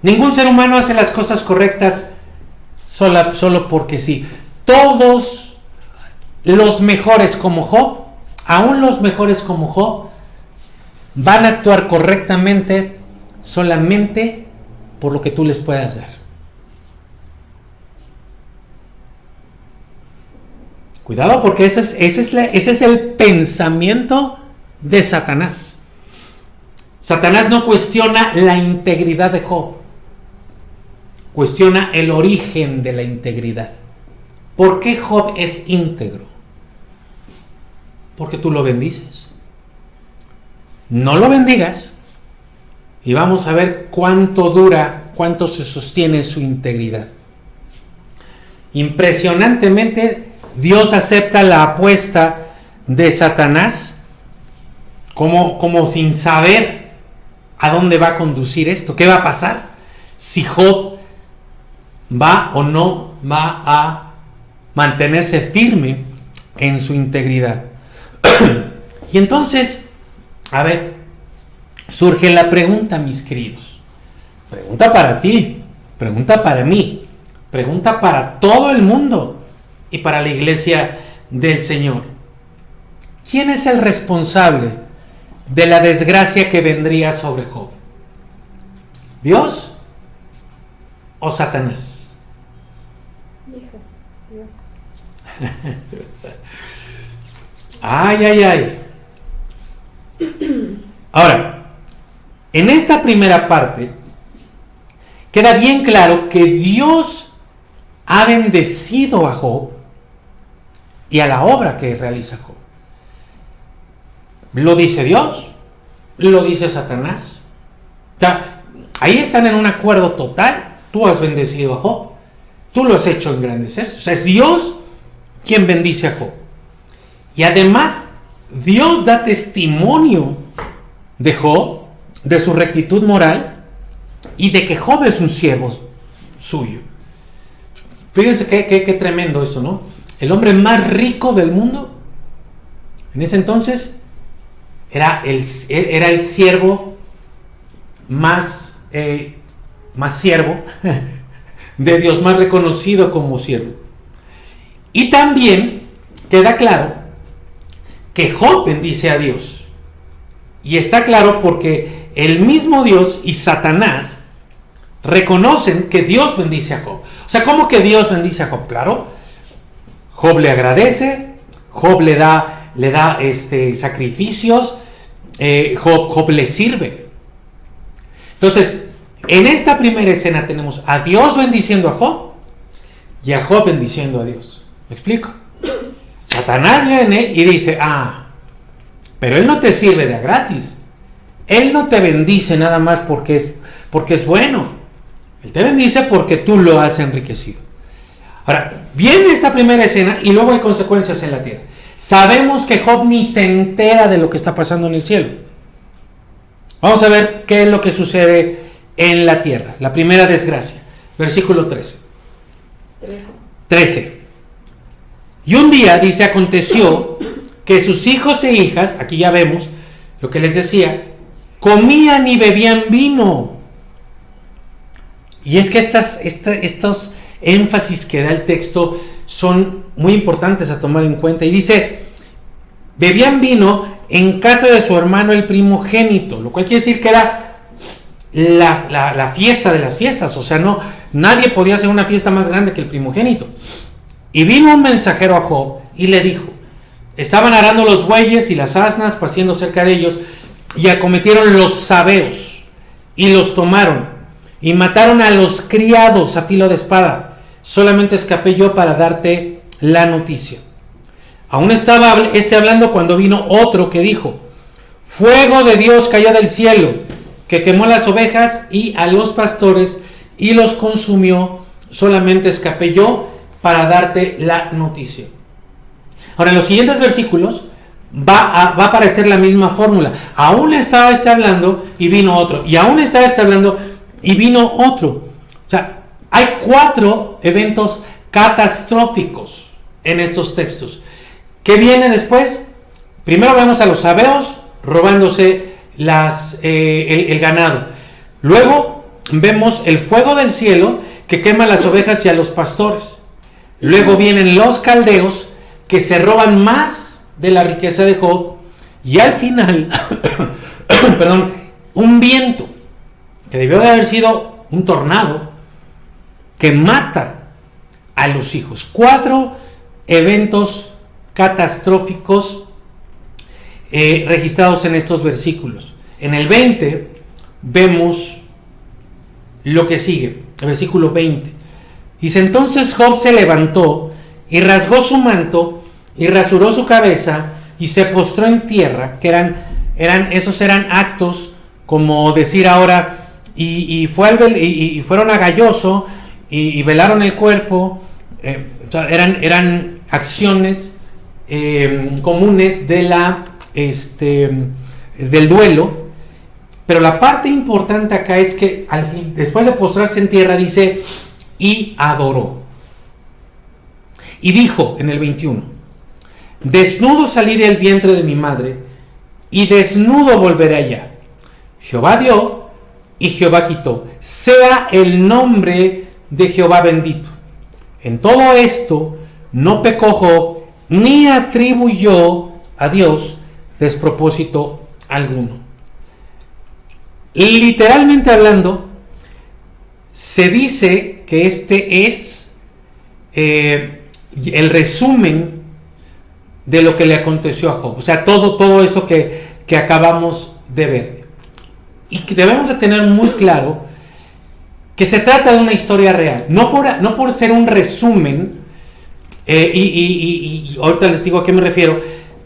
Ningún ser humano hace las cosas correctas solo porque sí. Todos los mejores como Job, aún los mejores como Job, van a actuar correctamente solamente por lo que tú les puedas dar. Cuidado, porque ese es el pensamiento de Satanás. Satanás no cuestiona la integridad de Job, cuestiona el origen de la integridad. ¿Por qué Job es íntegro? Porque tú lo bendices. No lo bendigas y vamos a ver cuánto se sostiene su integridad. Impresionantemente, Dios acepta la apuesta de Satanás como sin saber a dónde va a conducir esto, qué va a pasar, si Job va o no va a mantenerse firme en su integridad. Y entonces, a ver, surge la pregunta, mis queridos. Pregunta para ti, pregunta para mí, pregunta para todo el mundo y para la iglesia del Señor. ¿Quién es el responsable de la desgracia que vendría sobre Job? ¿Dios o Satanás? Hijo, Dios. Ay. Ahora, en esta primera parte queda bien claro que Dios ha bendecido a Job y a la obra que realiza Job. Lo dice Dios, lo dice Satanás. O sea, ahí están en un acuerdo total. Tú has bendecido a Job, tú lo has hecho engrandecerse. O sea, es Dios quien bendice a Job. Y además, Dios da testimonio de Job, de su rectitud moral y de que Job es un siervo suyo. Fíjense qué tremendo esto, ¿no? El hombre más rico del mundo, en ese entonces, era el siervo más siervo de Dios, más reconocido como siervo. Y también queda claro que Job bendice a Dios. Y está claro porque el mismo Dios y Satanás reconocen que Dios bendice a Job. O sea, ¿cómo que Dios bendice a Job? Claro, Job le agradece, Job le da sacrificios, Job le sirve. Entonces, en esta primera escena tenemos a Dios bendiciendo a Job y a Job bendiciendo a Dios. ¿Me explico? Satanás viene y dice, pero él no te sirve de a gratis. Él no te bendice nada más porque es bueno. Él te bendice porque tú lo has enriquecido. Ahora, viene esta primera escena y luego hay consecuencias en la tierra. Sabemos que Job ni se entera de lo que está pasando en el cielo. Vamos a ver qué es lo que sucede en la tierra. La primera desgracia. Versículo 13. 13. Y un día, dice, aconteció que sus hijos e hijas, aquí ya vemos lo que les decía, comían y bebían vino. Y es que estos énfasis que da el texto son muy importantes a tomar en cuenta. Y dice, bebían vino en casa de su hermano el primogénito, lo cual quiere decir que era la fiesta de las fiestas. O sea, nadie podía hacer una fiesta más grande que el primogénito. Y vino un mensajero a Job y le dijo, estaban arando los bueyes y las asnas paciendo cerca de ellos, y acometieron los sabeos y los tomaron y mataron a los criados a filo de espada. Solamente escapé yo para darte la noticia. Aún estaba hablando cuando vino otro que dijo, fuego de Dios cayó del cielo, que quemó las ovejas y a los pastores y los consumió. Solamente escapé yo para darte la noticia. Ahora, en los siguientes versículos va a aparecer la misma fórmula. Aún estaba hablando y vino otro. Y aún estaba hablando y vino otro. O sea, hay 4 eventos catastróficos en estos textos. ¿Qué viene después? Primero vemos a los sabeos robándose el ganado. Luego vemos el fuego del cielo que quema las ovejas y a los pastores. Luego vienen los caldeos que se roban más de la riqueza de Job. Y al final, un viento que debió de haber sido un tornado que mata a los hijos. 4 eventos catastróficos registrados en estos versículos. En el 20 vemos lo que sigue, el versículo 20. Dice, entonces Job se levantó y rasgó su manto y rasuró su cabeza y se postró en tierra, que esos eran actos como decir ahora, y fueron a Galloso y velaron el cuerpo. O sea, eran acciones comunes del duelo. Pero la parte importante acá es que al fin, después de postrarse en tierra, dice, y adoró. Y dijo en el 21, desnudo salí del vientre de mi madre, y desnudo volveré allá. Jehová dio, y Jehová quitó. Sea el nombre de Jehová bendito. En todo esto no pecó Job, ni atribuyó a Dios despropósito alguno. Literalmente hablando, se dice que este es el resumen de lo que le aconteció a Job. O sea, todo eso que acabamos de ver. Y que debemos de tener muy claro que se trata de una historia real. No por ser un resumen, y ahorita les digo a qué me refiero.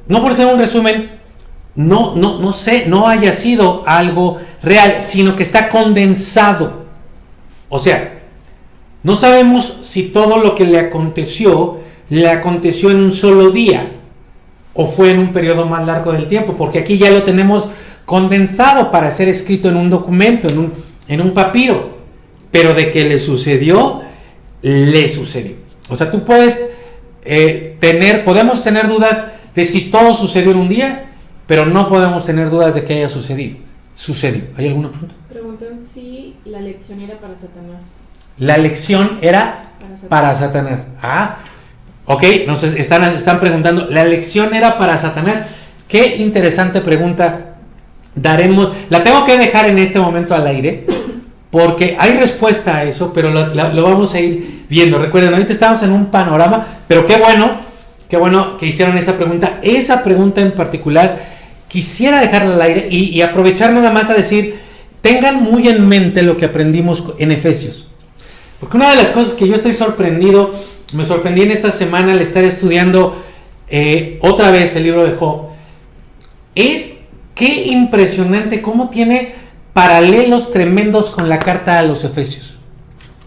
No por ser un resumen, no haya sido algo real, sino que está condensado. O sea, no sabemos si todo lo que le aconteció en un solo día o fue en un periodo más largo del tiempo, porque aquí ya lo tenemos condensado para ser escrito en un documento, en un papiro. Pero de que le sucedió. O sea, tú podemos tener dudas de si todo sucedió en un día, pero no podemos tener dudas de que haya sucedido. Sucedió. ¿Hay alguna pregunta? Preguntan si la lección era para Satanás. La lección era para Satanás. Ok, nos están preguntando, ¿la lección era para Satanás? Qué interesante pregunta. La tengo que dejar en este momento al aire, porque hay respuesta a eso, pero lo vamos a ir viendo. Recuerden, ahorita estamos en un panorama, pero qué bueno que hicieron esa pregunta. Esa pregunta en particular quisiera dejarla al aire y aprovechar nada más a decir, tengan muy en mente lo que aprendimos en Efesios. Porque una de las cosas que yo estoy sorprendido me sorprendí en esta semana al estar estudiando otra vez el libro de Job, es qué impresionante cómo tiene paralelos tremendos con la carta a los Efesios.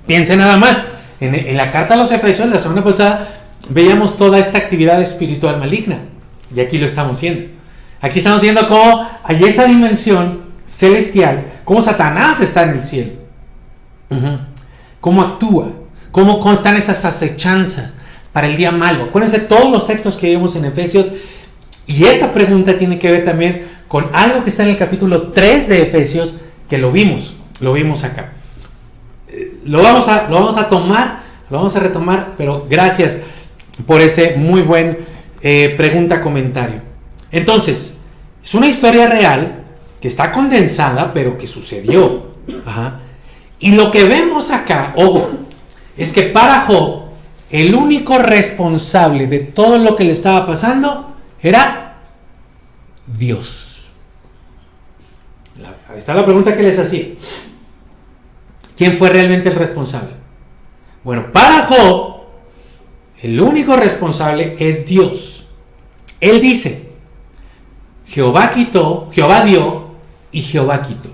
Piensen nada más, en la carta a los Efesios, la semana pasada, veíamos toda esta actividad espiritual maligna, y aquí lo estamos viendo. Aquí estamos viendo cómo hay esa dimensión celestial, cómo Satanás está en el cielo, cómo actúa, cómo están esas acechanzas para el día malo. Acuérdense todos los textos que vimos en Efesios, y esta pregunta tiene que ver también con algo que está en el capítulo 3 de Efesios, que lo vimos acá. Lo vamos a tomar, lo vamos a retomar, pero gracias por ese muy buen comentario. Entonces, es una historia real que está condensada, pero que sucedió. Y lo que vemos acá, ojo, es que para Job, el único responsable de todo lo que le estaba pasando era Dios. Ahí está la pregunta que les hacía. ¿Quién fue realmente el responsable? Bueno, para Job, el único responsable es Dios. Él dice, Jehová quitó, Jehová dio y Jehová quitó.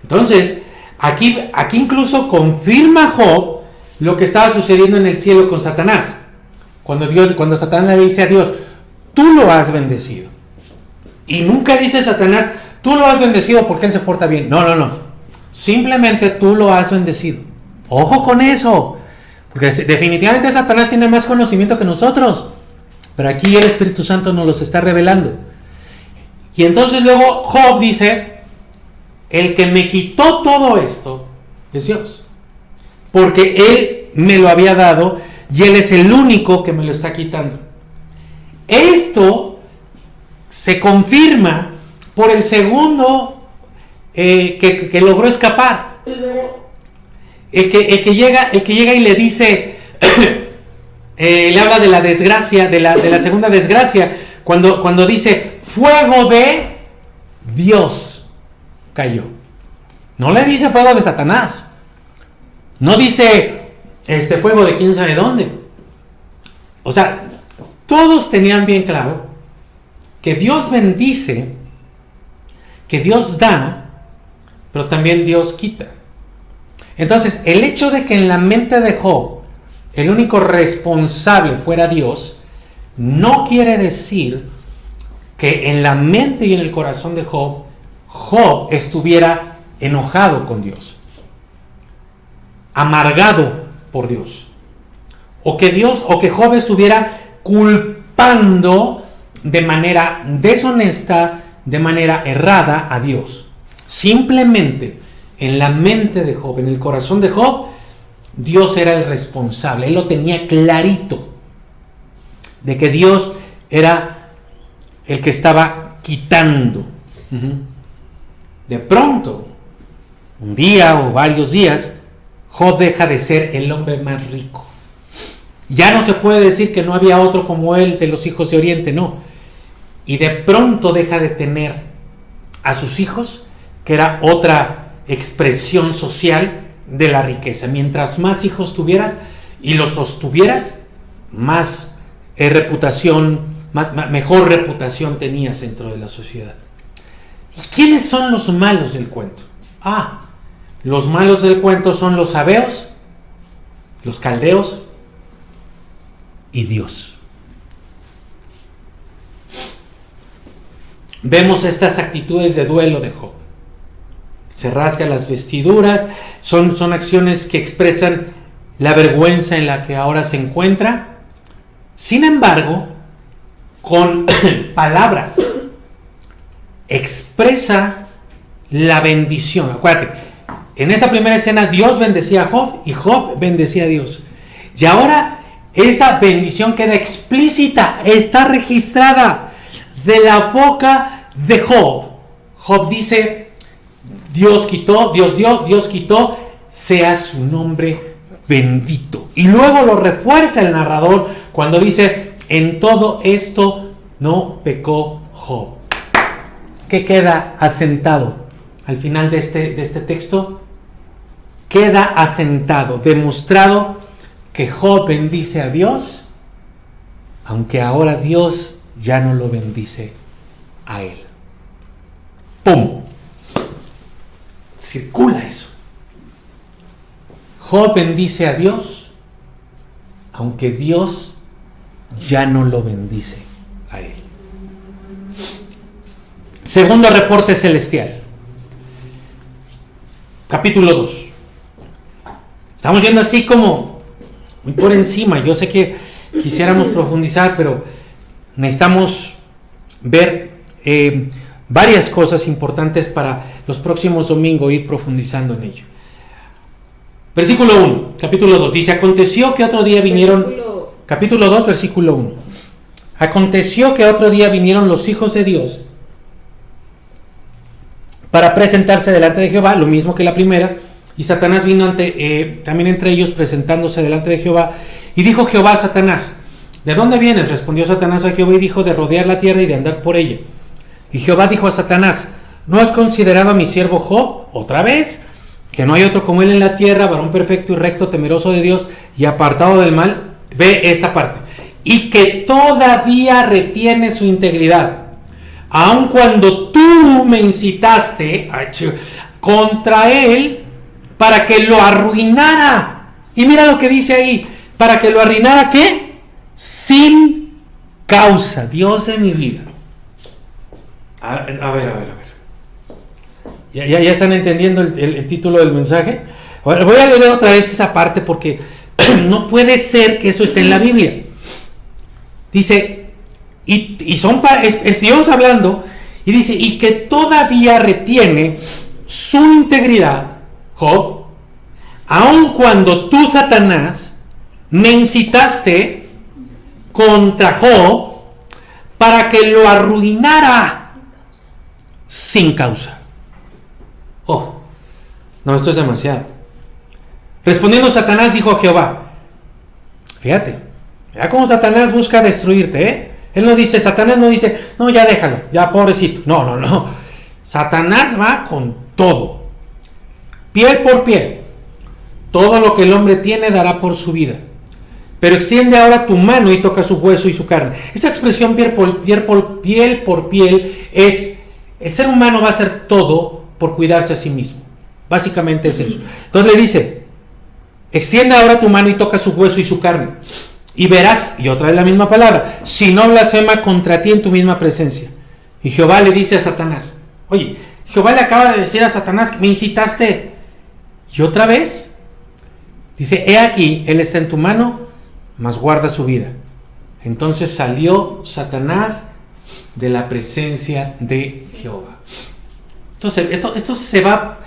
Entonces, aquí incluso confirma Job lo que estaba sucediendo en el cielo con Satanás. Cuando Satanás le dice a Dios, tú lo has bendecido. Y nunca dice Satanás, tú lo has bendecido porque él se porta bien. No. Simplemente tú lo has bendecido. Ojo con eso. Porque definitivamente Satanás tiene más conocimiento que nosotros. Pero aquí el Espíritu Santo nos los está revelando. Y entonces luego Job dice, el que me quitó todo esto es Dios. Porque Él me lo había dado y Él es el único que me lo está quitando. Esto se confirma por el segundo que logró escapar. El que llega y le dice, le habla de la desgracia, de la segunda desgracia, cuando dice, fuego de Dios cayó. No le dice fuego de Satanás. No dice fuego de quién sabe dónde. O sea, todos tenían bien claro que Dios bendice, que Dios da, pero también Dios quita. Entonces, el hecho de que en la mente de Job el único responsable fuera Dios, no quiere decir que en la mente y en el corazón de Job estuviera enojado con Dios, amargado por Dios, o que Job estuviera culpando de manera deshonesta, de manera errada a Dios. Simplemente en la mente de Job, en el corazón de Job, Dios era el responsable. Él lo tenía clarito de que Dios era el que estaba quitando. De pronto, un día o varios días, Job deja de ser el hombre más rico. Ya no se puede decir que no había otro como él de los hijos de Oriente, no. Y de pronto deja de tener a sus hijos, que era otra expresión social de la riqueza. Mientras más hijos tuvieras y los sostuvieras, más mejor reputación tenías dentro de la sociedad. ¿Y quiénes son los malos del cuento? Los malos del cuento son los sabeos, los caldeos y Dios. Vemos estas actitudes de duelo de Job. Se rasga las vestiduras, son acciones que expresan la vergüenza en la que ahora se encuentra. Sin embargo, con palabras expresa la bendición. Acuérdate, en esa primera escena Dios bendecía a Job y Job bendecía a Dios. Y ahora esa bendición queda explícita, está registrada de la boca de Job. Job dice, Dios quitó, Dios dio, Dios quitó, sea su nombre bendito. Y luego lo refuerza el narrador cuando dice, en todo esto no pecó Job. ¿Qué queda asentado al final de este texto? Queda asentado, demostrado que Job bendice a Dios, aunque ahora Dios ya no lo bendice a él. ¡Pum! Circula eso. Job bendice a Dios, aunque Dios ya no lo bendice a él. Segundo reporte celestial. Capítulo 2. Estamos viendo así como muy por encima. Yo sé que quisiéramos profundizar, pero necesitamos ver varias cosas importantes para los próximos domingos, ir profundizando en ello. Versículo 1, capítulo 2, dice: aconteció que otro día vinieron... Capítulo 2, versículo 1. Aconteció que otro día vinieron los hijos de Dios para presentarse delante de Jehová, lo mismo que la primera, y Satanás vino también entre ellos, presentándose delante de Jehová, y dijo Jehová a Satanás: ¿de dónde vienes? Respondió Satanás a Jehová y dijo: de rodear la tierra y de andar por ella. Y Jehová dijo a Satanás: ¿no has considerado a mi siervo Job? Otra vez, que no hay otro como él en la tierra, varón perfecto y recto, temeroso de Dios y apartado del mal. Ve esta parte. Y que todavía retiene su integridad, aun cuando tú me incitaste contra él para que lo arruinara. Y mira lo que dice ahí: para que lo arruinara, ¿qué? Sin causa. Dios de mi vida. A ver. ¿Ya están entendiendo el título del mensaje? Voy a leer otra vez esa parte porque no puede ser que eso esté en la Biblia. Dice, es Dios hablando, y dice: y que todavía retiene su integridad, Job, aun cuando tú, Satanás, me incitaste contra Job para que lo arruinara sin causa. Oh, no, esto es demasiado. Respondiendo Satanás, dijo a Jehová: fíjate, mira cómo Satanás busca destruirte, ¿eh? Él no dice, Satanás no dice, no, ya déjalo, ya pobrecito. No. Satanás va con todo. Piel por piel. Todo lo que el hombre tiene dará por su vida. Pero extiende ahora tu mano y toca su hueso y su carne. Esa expresión piel por piel es: el ser humano va a hacer todo por cuidarse a sí mismo. Básicamente es eso. Entonces le dice: extiende ahora tu mano y toca su hueso y su carne, y verás, y otra vez la misma palabra, si no blasfema contra ti en tu misma presencia. Y Jehová le dice a Satanás: oye, Jehová le acaba de decir a Satanás que me incitaste, y otra vez dice: he aquí, él está en tu mano, mas guarda su vida. Entonces salió Satanás de la presencia de Jehová. Entonces esto se va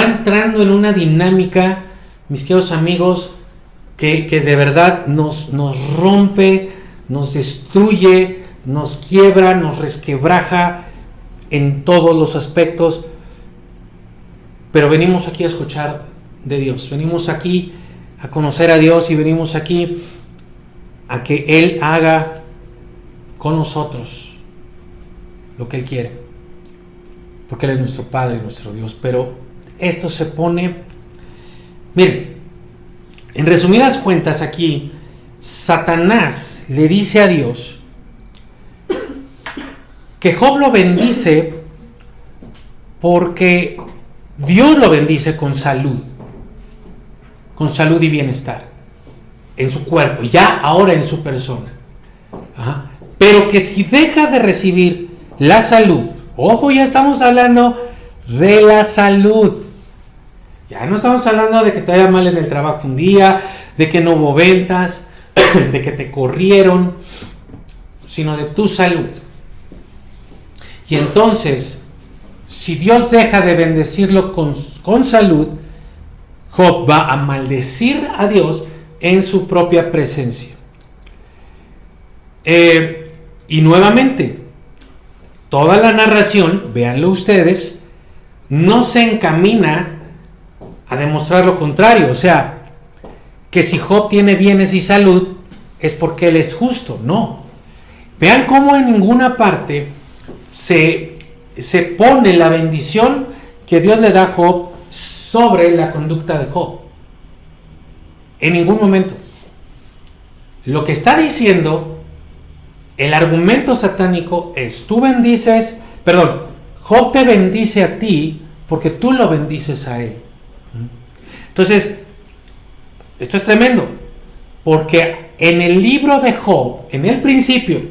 entrando en una dinámica, mis queridos amigos, que de verdad nos rompe, nos destruye, nos quiebra, nos resquebraja en todos los aspectos. Pero venimos aquí a escuchar de Dios, venimos aquí a conocer a Dios, y venimos aquí a que Él haga con nosotros lo que Él quiere, porque Él es nuestro Padre y nuestro Dios. Pero esto se pone, miren, en resumidas cuentas, aquí Satanás le dice a Dios que Job lo bendice porque Dios lo bendice con salud y bienestar en su cuerpo, ya ahora en su persona. Ajá. Pero que si deja de recibir la salud, ojo, ya estamos hablando de la salud. Ya no estamos hablando de que te vaya mal en el trabajo un día, de que no hubo ventas, de que te corrieron, sino de tu salud. Y entonces, si Dios deja de bendecirlo con salud, Job va a maldecir a Dios en su propia presencia. Y nuevamente, toda la narración, véanlo ustedes, no se encamina a demostrar lo contrario. O sea, que si Job tiene bienes y salud es porque él es justo. No. Vean cómo en ninguna parte se pone la bendición que Dios le da a Job sobre la conducta de Job. En ningún momento. Lo que está diciendo, el argumento satánico es, Job te bendice a ti porque tú lo bendices a él. Entonces, esto es tremendo, porque en el libro de Job, en el principio,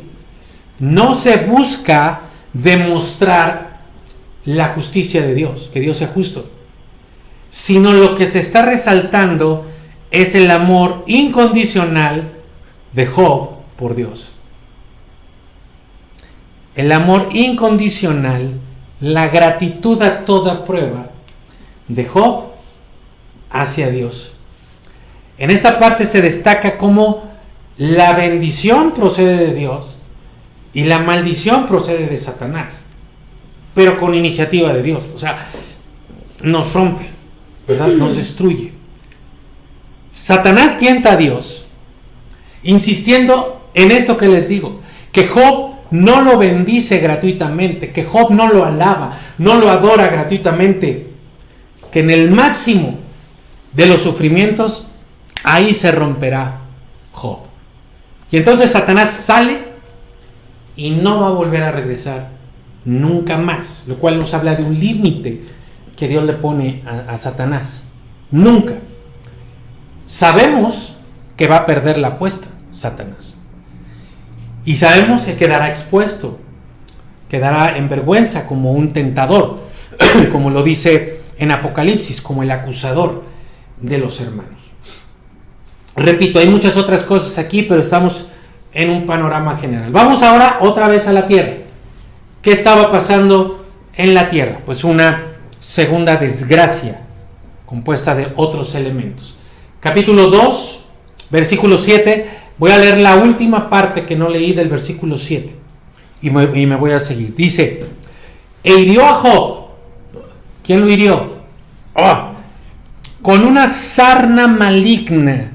no se busca demostrar la justicia de Dios, que Dios sea justo, sino lo que se está resaltando es el amor incondicional de Job por Dios. El amor incondicional, la gratitud a toda prueba de Job hacia Dios. En esta parte se destaca cómo la bendición procede de Dios y la maldición procede de Satanás, pero con iniciativa de Dios. O sea, nos rompe, ¿verdad? Nos destruye. Satanás tienta a Dios, insistiendo en esto que les digo, que Job no lo bendice gratuitamente, que Job no lo alaba, no lo adora gratuitamente, que en el máximo de los sufrimientos, ahí se romperá Job. Y entonces Satanás sale y no va a volver a regresar nunca más, lo cual nos habla de un límite que Dios le pone a Satanás. Nunca. Sabemos que va a perder la apuesta Satanás, y sabemos que quedará expuesto, quedará en vergüenza como un tentador, como lo dice en Apocalipsis, como el acusador de los hermanos. Repito, hay muchas otras cosas aquí, pero estamos en un panorama general. Vamos ahora otra vez a la tierra. ¿Qué estaba pasando en la tierra? Pues una segunda desgracia compuesta de otros elementos. Capítulo 2, versículo 7. Voy a leer la última parte que no leí del versículo 7 y me voy a seguir. Dice, e hirió a Job. ¿Quién lo hirió? Con una sarna maligna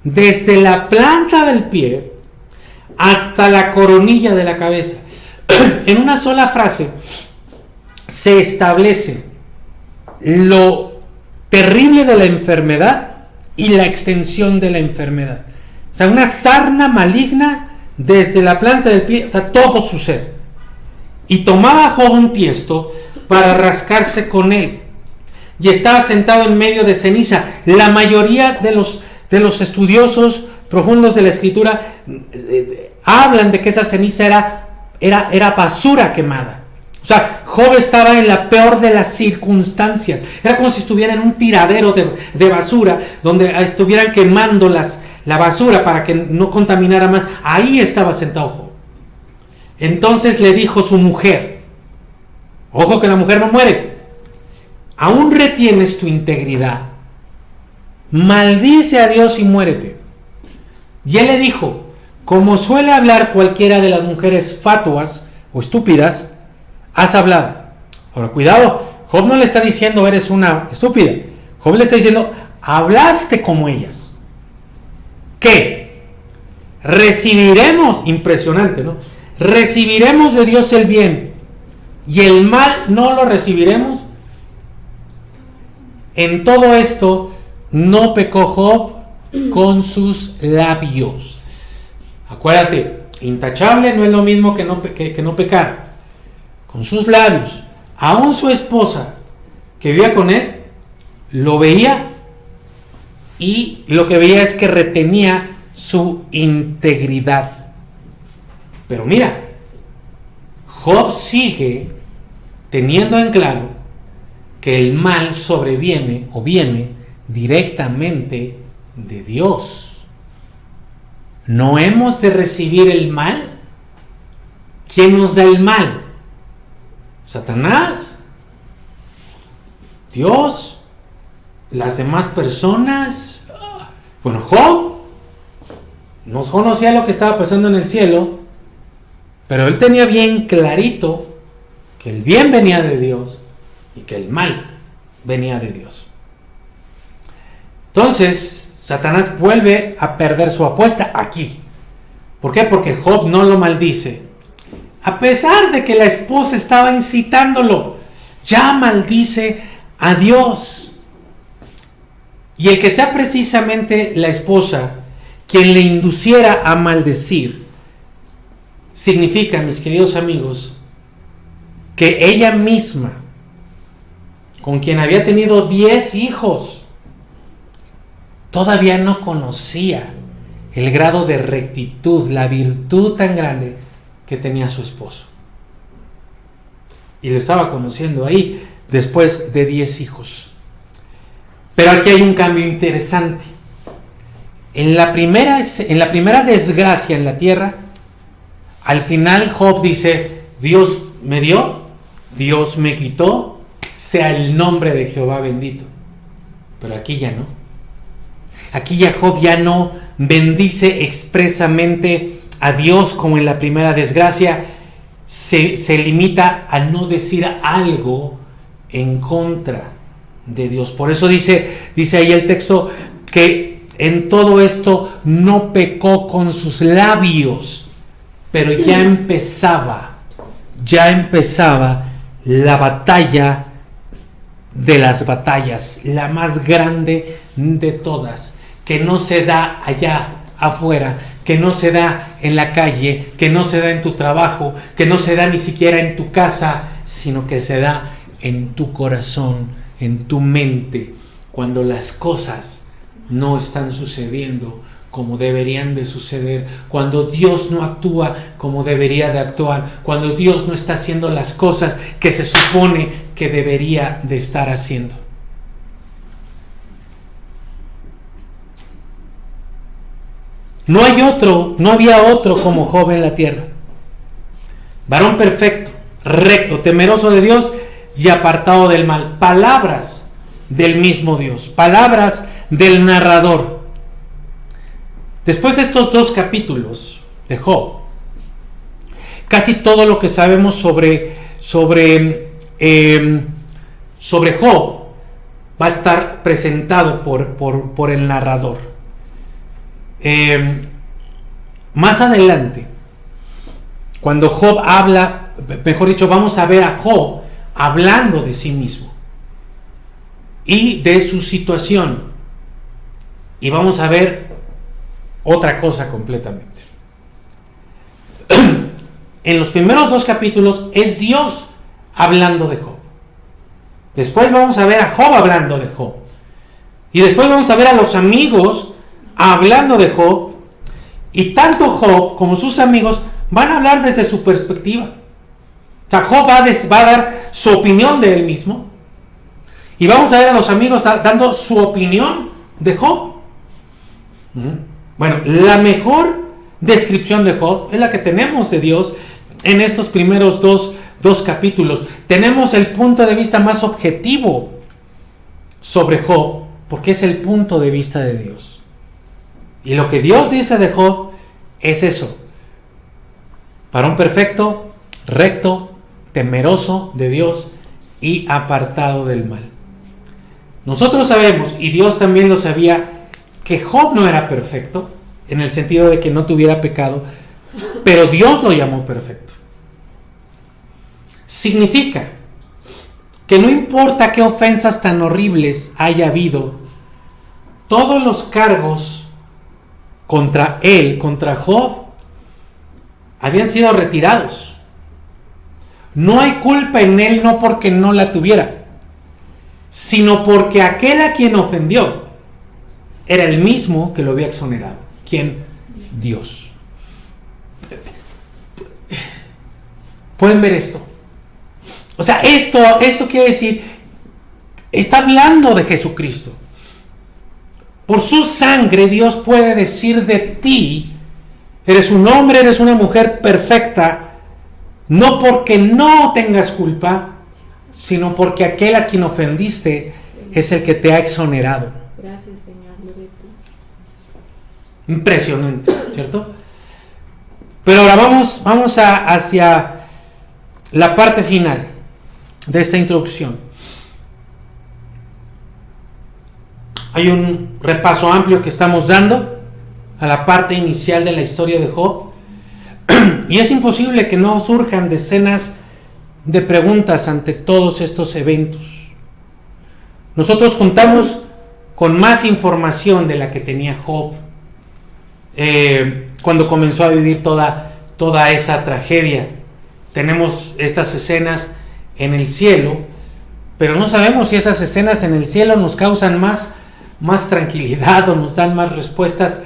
desde la planta del pie hasta la coronilla de la cabeza. En una sola frase se establece lo terrible de la enfermedad y la extensión de la enfermedad. O sea, una sarna maligna desde la planta del pie hasta todo su ser. Y tomaba Job un tiesto para rascarse con él, y estaba sentado en medio de ceniza. La mayoría de los estudiosos profundos de la escritura hablan de que esa ceniza era basura quemada. O sea, Job estaba en la peor de las circunstancias. Era como si estuviera en un tiradero de basura, donde estuvieran quemando la basura para que no contaminara más. Ahí estaba sentado Job. Entonces le dijo su mujer, ojo que la mujer no muere, aún retienes tu integridad, maldice a Dios y muérete. Y él le dijo, como suele hablar cualquiera de las mujeres fatuas o estúpidas, has hablado. Ahora cuidado, Job no le está diciendo eres una estúpida. Job le está diciendo, hablaste como ellas. ¿Qué? Recibiremos, impresionante, ¿no? Recibiremos de Dios el bien y el mal no lo recibiremos. En todo esto no pecó Job con sus labios. Acuérdate, intachable no es lo mismo que no pecar. Con sus labios, aún su esposa que vivía con él lo veía, y lo que veía es que retenía su integridad. Pero mira, Job sigue teniendo en claro que el mal sobreviene o viene directamente de Dios. ¿No hemos de recibir el mal? ¿Quién nos da el mal? ¿Satanás? ¿Dios? ¿Las demás personas? Bueno, Job no conocía lo que estaba pasando en el cielo, pero él tenía bien clarito que el bien venía de Dios y que el mal venía de Dios. Entonces, Satanás vuelve a perder su apuesta aquí. ¿Por qué? Porque Job no lo maldice, a pesar de que la esposa estaba incitándolo. Ya maldice a Dios. Y el que sea precisamente la esposa quien le induciera a maldecir, significa, mis queridos amigos, que ella misma, con quien había tenido 10 hijos, todavía no conocía el grado de rectitud, la virtud tan grande que tenía su esposo. Y lo estaba conociendo ahí después de 10 hijos. Pero aquí hay un cambio interesante. En la primera desgracia en la tierra, al final Job dice: Dios me dio, Dios me quitó, sea el nombre de Jehová bendito. Pero aquí ya no. Aquí ya Job ya no bendice expresamente a Dios como en la primera desgracia. Se limita a no decir algo en contra de Dios. Por eso dice ahí el texto que en todo esto no pecó con sus labios, pero ya empezaba la batalla de las batallas, la más grande de todas, que no se da allá afuera, que no se da en la calle, que no se da en tu trabajo, que no se da ni siquiera en tu casa, sino que se da en tu corazón, en tu mente, cuando las cosas no están sucediendo como deberían de suceder, cuando Dios no actúa como debería de actuar, cuando Dios no está haciendo las cosas que se supone que debería de estar haciendo. No había otro como Job en la tierra. Varón perfecto, recto, temeroso de Dios y apartado del mal. Palabras del mismo Dios, palabras del narrador. Después de estos 2 capítulos de Job, casi todo lo que sabemos sobre Job va a estar presentado por el narrador. Más adelante, cuando Job habla, mejor dicho, vamos a ver a Job hablando de sí mismo y de su situación, y vamos a ver otra cosa completamente. En los primeros 2 capítulos es Dios hablando de Job. Después vamos a ver a Job hablando de Job, y después vamos a ver a los amigos hablando de Job, y tanto Job como sus amigos van a hablar desde su perspectiva. O sea, Job va a dar su opinión de él mismo, y vamos a ver a los amigos dando su opinión de Job. Bueno, la mejor descripción de Job es la que tenemos de Dios en estos primeros dos capítulos. Tenemos el punto de vista más objetivo sobre Job, porque es el punto de vista de Dios. Y lo que Dios dice de Job es eso: varón perfecto, recto, temeroso de Dios y apartado del mal. Nosotros sabemos, y Dios también lo sabía, que Job no era perfecto, en el sentido de que no tuviera pecado, pero Dios lo llamó perfecto. Significa que no importa qué ofensas tan horribles haya habido, todos los cargos contra él, contra Job, habían sido retirados. No hay culpa en él, no porque no la tuviera, sino porque aquel a quien ofendió era el mismo que lo había exonerado. ¿Quién? Dios. ¿Pueden ver esto? O sea, esto quiere decir, está hablando de Jesucristo. Por su sangre Dios puede decir de ti: eres un hombre, eres una mujer perfecta, no porque no tengas culpa, sino porque aquel a quien ofendiste es el que te ha exonerado. Gracias, Señor. Gloria a ti. Impresionante, ¿cierto? Pero ahora vamos hacia la parte final de esta introducción. Hay un repaso amplio que estamos dando a la parte inicial de la historia de Job, y es imposible que no surjan decenas de preguntas ante todos estos eventos. Nosotros contamos con más información de la que tenía Job. cuando comenzó a vivir toda esa tragedia. Tenemos estas escenas en el cielo, pero no sabemos si esas escenas en el cielo nos causan más tranquilidad o nos dan más respuestas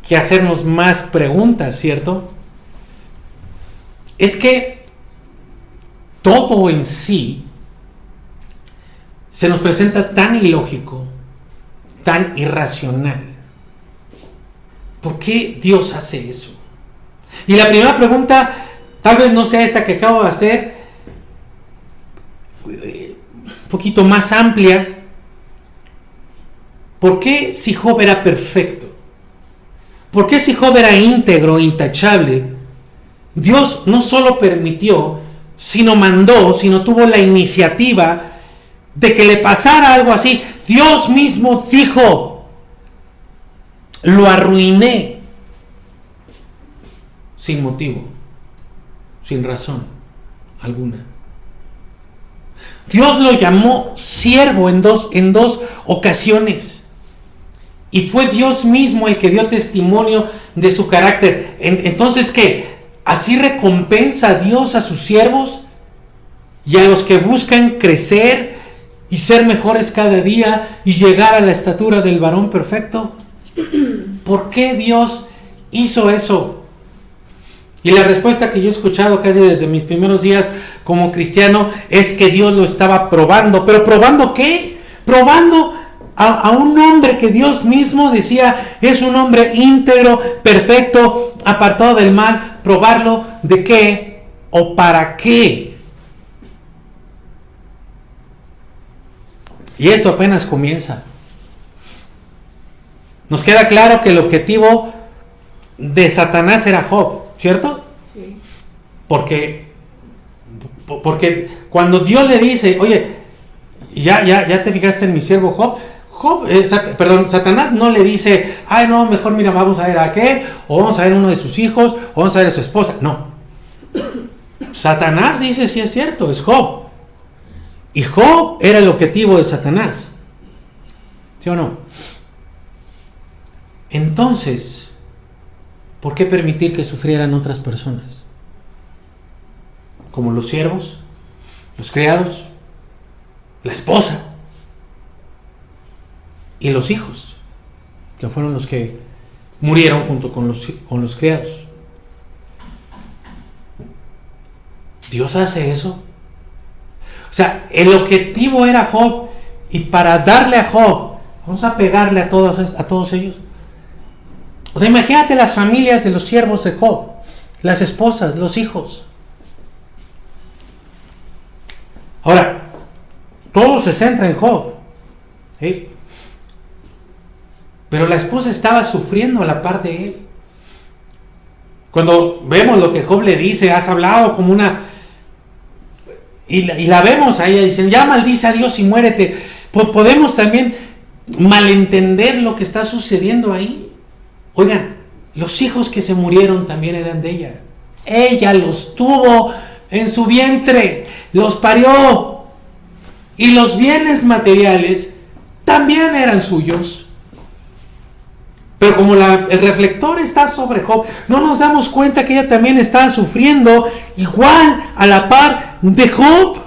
que hacernos más preguntas, ¿cierto? Es que todo en sí se nos presenta tan ilógico, tan irracional. ¿Por qué Dios hace eso? Y la primera pregunta, tal vez no sea esta que acabo de hacer, un poquito más amplia. ¿Por qué si Job era perfecto? ¿Por qué si Job era íntegro, intachable? Dios no solo permitió, sino mandó, sino tuvo la iniciativa de que le pasara algo así. Dios mismo dijo: lo arruiné sin motivo, sin razón alguna. Dios lo llamó siervo en dos ocasiones. Y fue Dios mismo el que dio testimonio de su carácter. Entonces, ¿qué? ¿Así recompensa Dios a sus siervos? Y a los que buscan crecer y ser mejores cada día y llegar a la estatura del varón perfecto. ¿Por qué Dios hizo eso? Y la respuesta que yo he escuchado casi desde mis primeros días como cristiano es que Dios lo estaba probando. ¿Pero probando qué? Probando a un hombre que Dios mismo decía es un hombre íntegro, perfecto, apartado del mal. ¿Probarlo de qué o para qué? Y esto apenas comienza. Nos queda claro que el objetivo de Satanás era Job, ¿cierto? Sí. Porque cuando Dios le dice, oye, ya te fijaste en mi siervo Job, Satanás no le dice, ay no, mejor mira, vamos a ver a qué, o vamos a ver uno de sus hijos, o vamos a ver a su esposa. No. Satanás dice, sí es cierto, es Job. Y Job era el objetivo de Satanás. ¿Sí o no? Entonces, ¿por qué permitir que sufrieran otras personas? Como los siervos, los criados, la esposa y los hijos, que fueron los que murieron junto con los criados. ¿Dios hace eso? O sea, el objetivo era Job, y para darle a Job, vamos a pegarle a todos ellos. O sea, imagínate las familias de los siervos de Job, las esposas, los hijos. Ahora, todo se centra en Job, ¿sí? Pero la esposa estaba sufriendo a la par de él. Cuando vemos lo que Job le dice, has hablado como una... Y la vemos a ella diciendo, ya maldice a Dios y muérete. Pues podemos también malentender lo que está sucediendo ahí. Oigan, los hijos que se murieron también eran de ella. Ella los tuvo en su vientre, los parió. Y los bienes materiales también eran suyos. Pero como el reflector está sobre Job, no nos damos cuenta que ella también está sufriendo igual a la par de Job.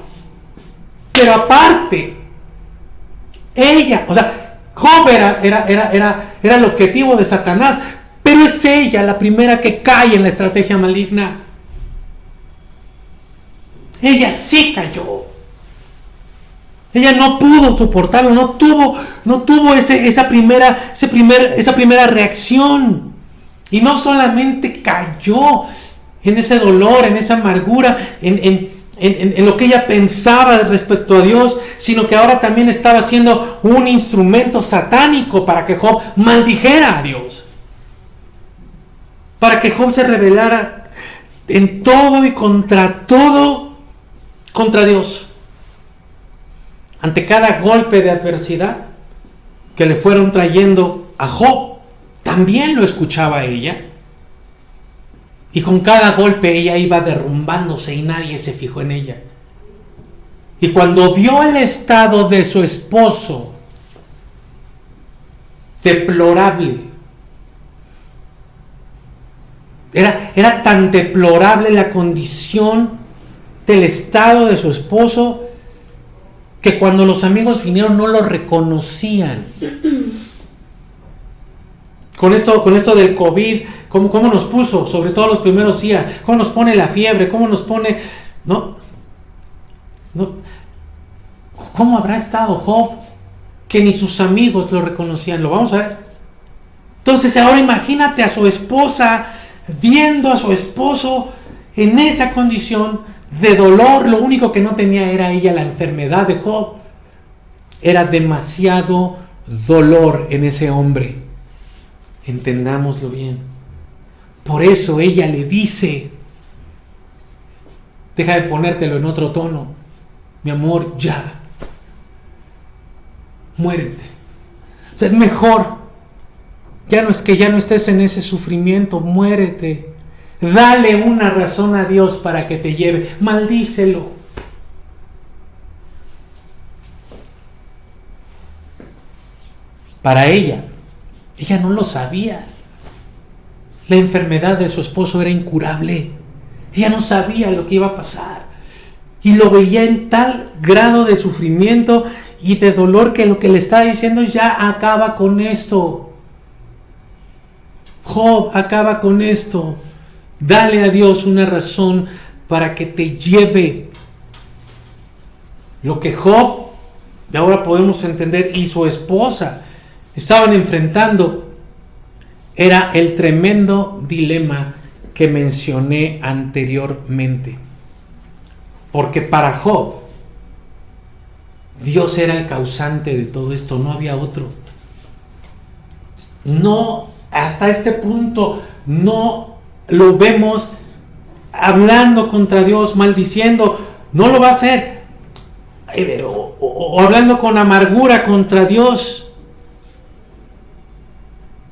Pero aparte, ella, o sea, Job era el objetivo de Satanás, pero es ella la primera que cae en la estrategia maligna. Ella sí cayó. Ella no pudo soportarlo, no tuvo esa primera reacción. Y no solamente cayó en ese dolor, en esa amargura, en lo que ella pensaba respecto a Dios, sino que ahora también estaba siendo un instrumento satánico para que Job maldijera a Dios. Para que Job se rebelara en todo y contra Dios. Ante cada golpe de adversidad que le fueron trayendo a Job, también lo escuchaba ella. Y con cada golpe ella iba derrumbándose y nadie se fijó en ella. Y cuando vio el estado de su esposo, deplorable, Era tan deplorable la condición del estado de su esposo que cuando los amigos vinieron no lo reconocían. Con esto del COVID, ¿cómo nos puso? Sobre todo los primeros días, ¿cómo nos pone la fiebre? ¿Cómo nos pone? No. ¿Cómo habrá estado Job que ni sus amigos lo reconocían? Lo vamos a ver. Entonces ahora imagínate a su esposa viendo a su esposo en esa condición de dolor. Lo único que no tenía era ella la enfermedad de Job. Era demasiado dolor en ese hombre. Entendámoslo bien. Por eso ella le dice, deja de ponértelo en otro tono, mi amor, ya, muérete. O sea, es mejor, ya no estés en ese sufrimiento, muérete. Dale una razón a Dios para que te lleve, maldícelo. Para ella no lo sabía. La enfermedad de su esposo era incurable. Ella no sabía lo que iba a pasar. Y lo veía en tal grado de sufrimiento y de dolor que lo que le estaba diciendo, ya acaba con esto. Job, acaba con esto. Dale a Dios una razón para que te lleve. Lo que Job, y ahora podemos entender, y su esposa estaban enfrentando era el tremendo dilema que mencioné anteriormente. Porque para Job, Dios era el causante de todo esto, no había otro. No, hasta este punto no lo vemos hablando contra Dios, maldiciendo, no lo va a hacer, o hablando con amargura contra Dios.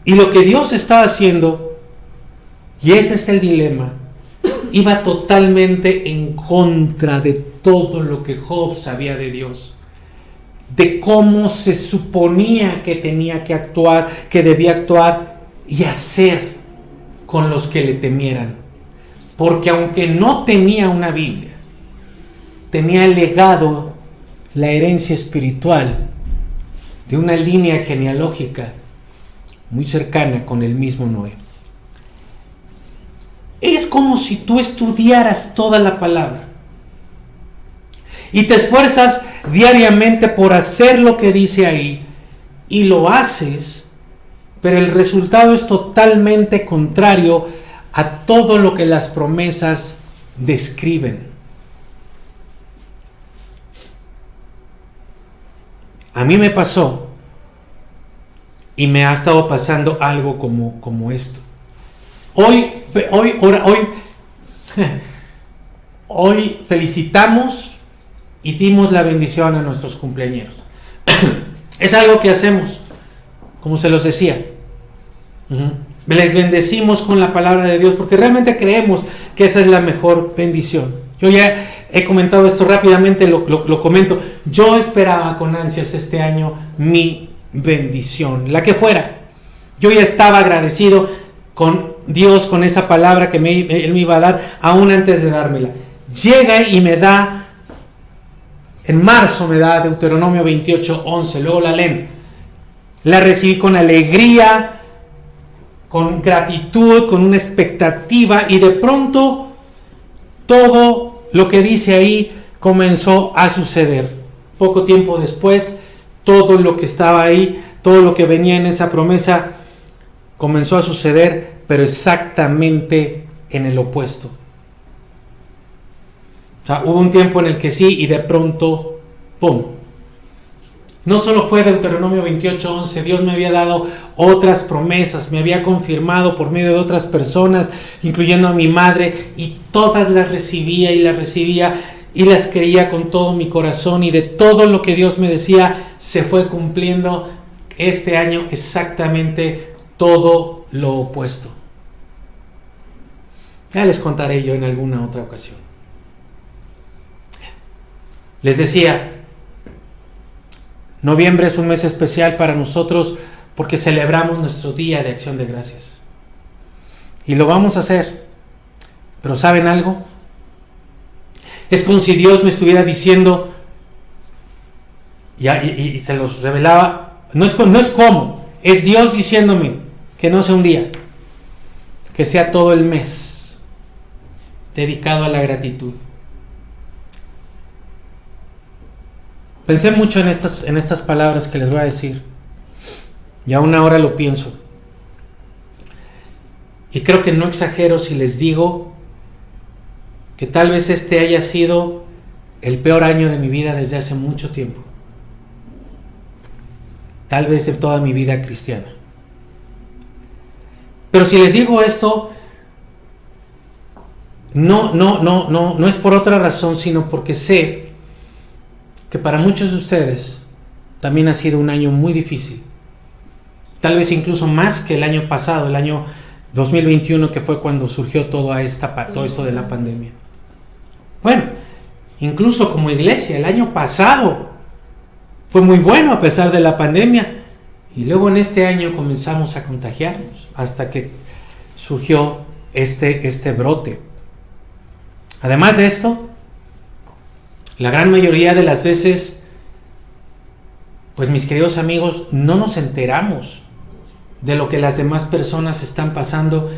Y lo que Dios estaba haciendo, y ese es el dilema, iba totalmente en contra de todo lo que Job sabía de Dios, de cómo se suponía que tenía que actuar, que debía actuar y hacer con los que le temieran. Porque aunque no tenía una Biblia, tenía el legado, la herencia espiritual de una línea genealógica muy cercana con el mismo Noé. Es como si tú estudiaras toda la palabra y te esfuerzas diariamente por hacer lo que dice ahí, y lo haces, pero el resultado es totalmente contrario a todo lo que las promesas describen. A mí me pasó, y me ha estado pasando algo como esto. Hoy felicitamos y dimos la bendición a nuestros cumpleañeros. Es algo que hacemos, como se los decía. Les bendecimos con la palabra de Dios porque realmente creemos que esa es la mejor bendición. Yo ya he comentado esto rápidamente, lo comento. Yo esperaba con ansias este año mi bendición, la que fuera. Yo ya estaba agradecido con Dios, con esa palabra que Él me iba a dar, aún antes de dármela. Llega y me da, en marzo me da Deuteronomio 28:11, luego la leen. La recibí con alegría, con gratitud, con una expectativa, y de pronto todo lo que dice ahí comenzó a suceder. Poco tiempo después, todo lo que estaba ahí, todo lo que venía en esa promesa comenzó a suceder, pero exactamente en el opuesto. O sea, hubo un tiempo en el que sí, y de pronto, ¡pum! No solo fue Deuteronomio 28:11, Dios me había dado otras promesas, me había confirmado por medio de otras personas, incluyendo a mi madre, y todas las recibía y las creía con todo mi corazón, y de todo lo que Dios me decía se fue cumpliendo este año exactamente todo lo opuesto. Ya les contaré yo en alguna otra ocasión. Les decía, noviembre es un mes especial para nosotros porque celebramos nuestro Día de Acción de Gracias. Y lo vamos a hacer. Pero ¿saben algo? Es como si Dios me estuviera diciendo, y se los revelaba, no es como, es Dios diciéndome que no sea un día, que sea todo el mes dedicado a la gratitud. Pensé mucho en estas palabras que les voy a decir, y aún ahora lo pienso. Y creo que no exagero si les digo que tal vez este haya sido el peor año de mi vida desde hace mucho tiempo. Tal vez de toda mi vida cristiana. Pero si les digo esto, no es por otra razón, sino porque sé que para muchos de ustedes también ha sido un año muy difícil. Tal vez incluso más que el año pasado, el año 2021, que fue cuando surgió todo esto de la pandemia. Bueno, incluso como iglesia, el año pasado fue muy bueno a pesar de la pandemia, y luego en este año comenzamos a contagiarnos hasta que surgió este brote. Además de esto, la gran mayoría de las veces, pues mis queridos amigos, no nos enteramos de lo que las demás personas están pasando,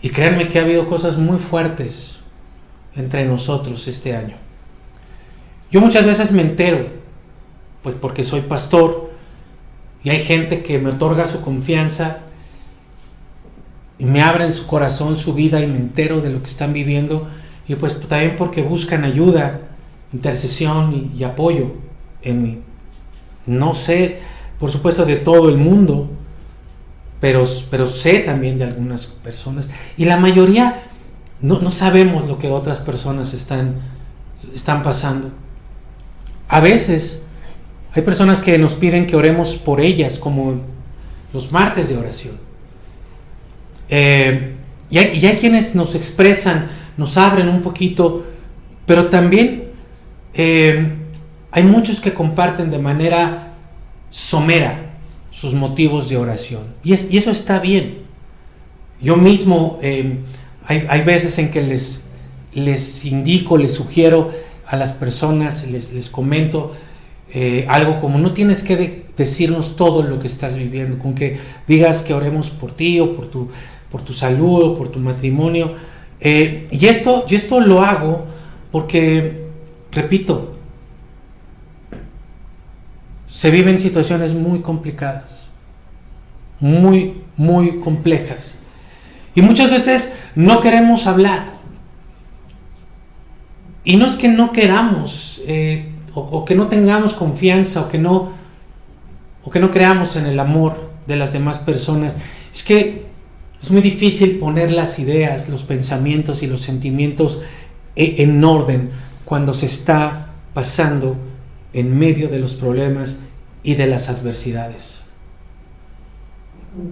y créanme que ha habido cosas muy fuertes entre nosotros este año. Yo muchas veces me entero, pues porque soy pastor, y hay gente que me otorga su confianza y me abren su corazón, su vida, y me entero de lo que están viviendo, y pues también porque buscan ayuda, intercesión y apoyo en mí. No sé, por supuesto, de todo el mundo, pero sé también de algunas personas, y la mayoría no sabemos lo que otras personas están pasando. A veces hay personas que nos piden que oremos por ellas, como los martes de oración. Y hay quienes nos expresan, nos abren un poquito, pero también hay muchos que comparten de manera somera sus motivos de oración. Y eso está bien. Yo mismo, hay veces en que les indico, les sugiero a las personas, les comento algo como: no tienes que decirnos todo lo que estás viviendo, con que digas que oremos por ti, o por tu salud, o por tu matrimonio. Y esto lo hago porque, repito, se viven situaciones muy complicadas, muy, muy complejas. Y muchas veces no queremos hablar. Y no es que no queramos, o que no tengamos confianza, o que no creamos en el amor de las demás personas. Es que es muy difícil poner las ideas, los pensamientos y los sentimientos en orden cuando se está pasando en medio de los problemas y de las adversidades.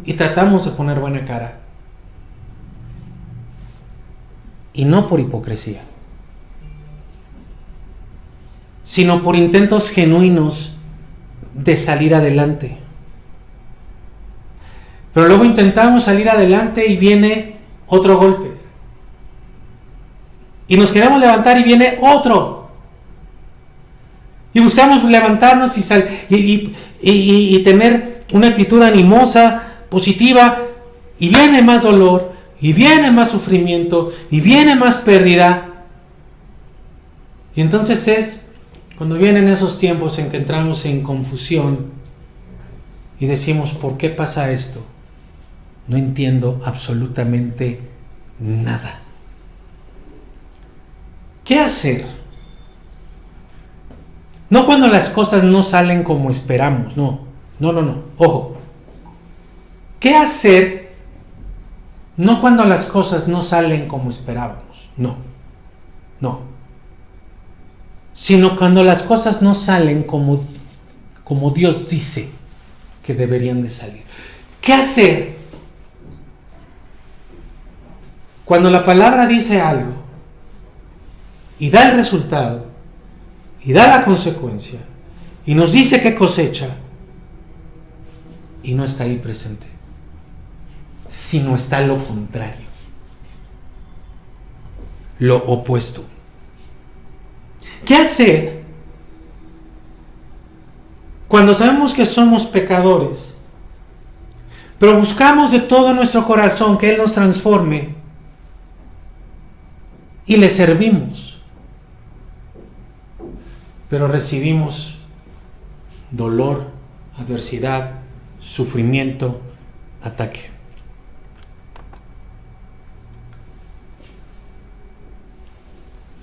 Y tratamos de poner buena cara. Y no por hipocresía, sino por intentos genuinos de salir adelante. Pero luego intentamos salir adelante y viene otro golpe. Y nos queremos levantar y viene otro. Y buscamos levantarnos y tener una actitud animosa, positiva, y viene más dolor, y viene más sufrimiento, y viene más pérdida. Y entonces es cuando vienen esos tiempos en que entramos en confusión y decimos: ¿por qué pasa esto? No entiendo absolutamente nada. ¿Qué hacer? No cuando las cosas no salen como esperamos, no, ojo. ¿Qué hacer? No cuando las cosas no salen como esperábamos, no, sino cuando las cosas no salen como Dios dice que deberían de salir. ¿Qué hacer cuando la palabra dice algo y da el resultado y da la consecuencia y nos dice que cosecha y no está ahí presente? sino está lo contrario, lo opuesto. ¿Qué hacer cuando sabemos que somos pecadores, pero buscamos de todo nuestro corazón que Él nos transforme y le servimos, pero recibimos dolor, adversidad, sufrimiento, ataque?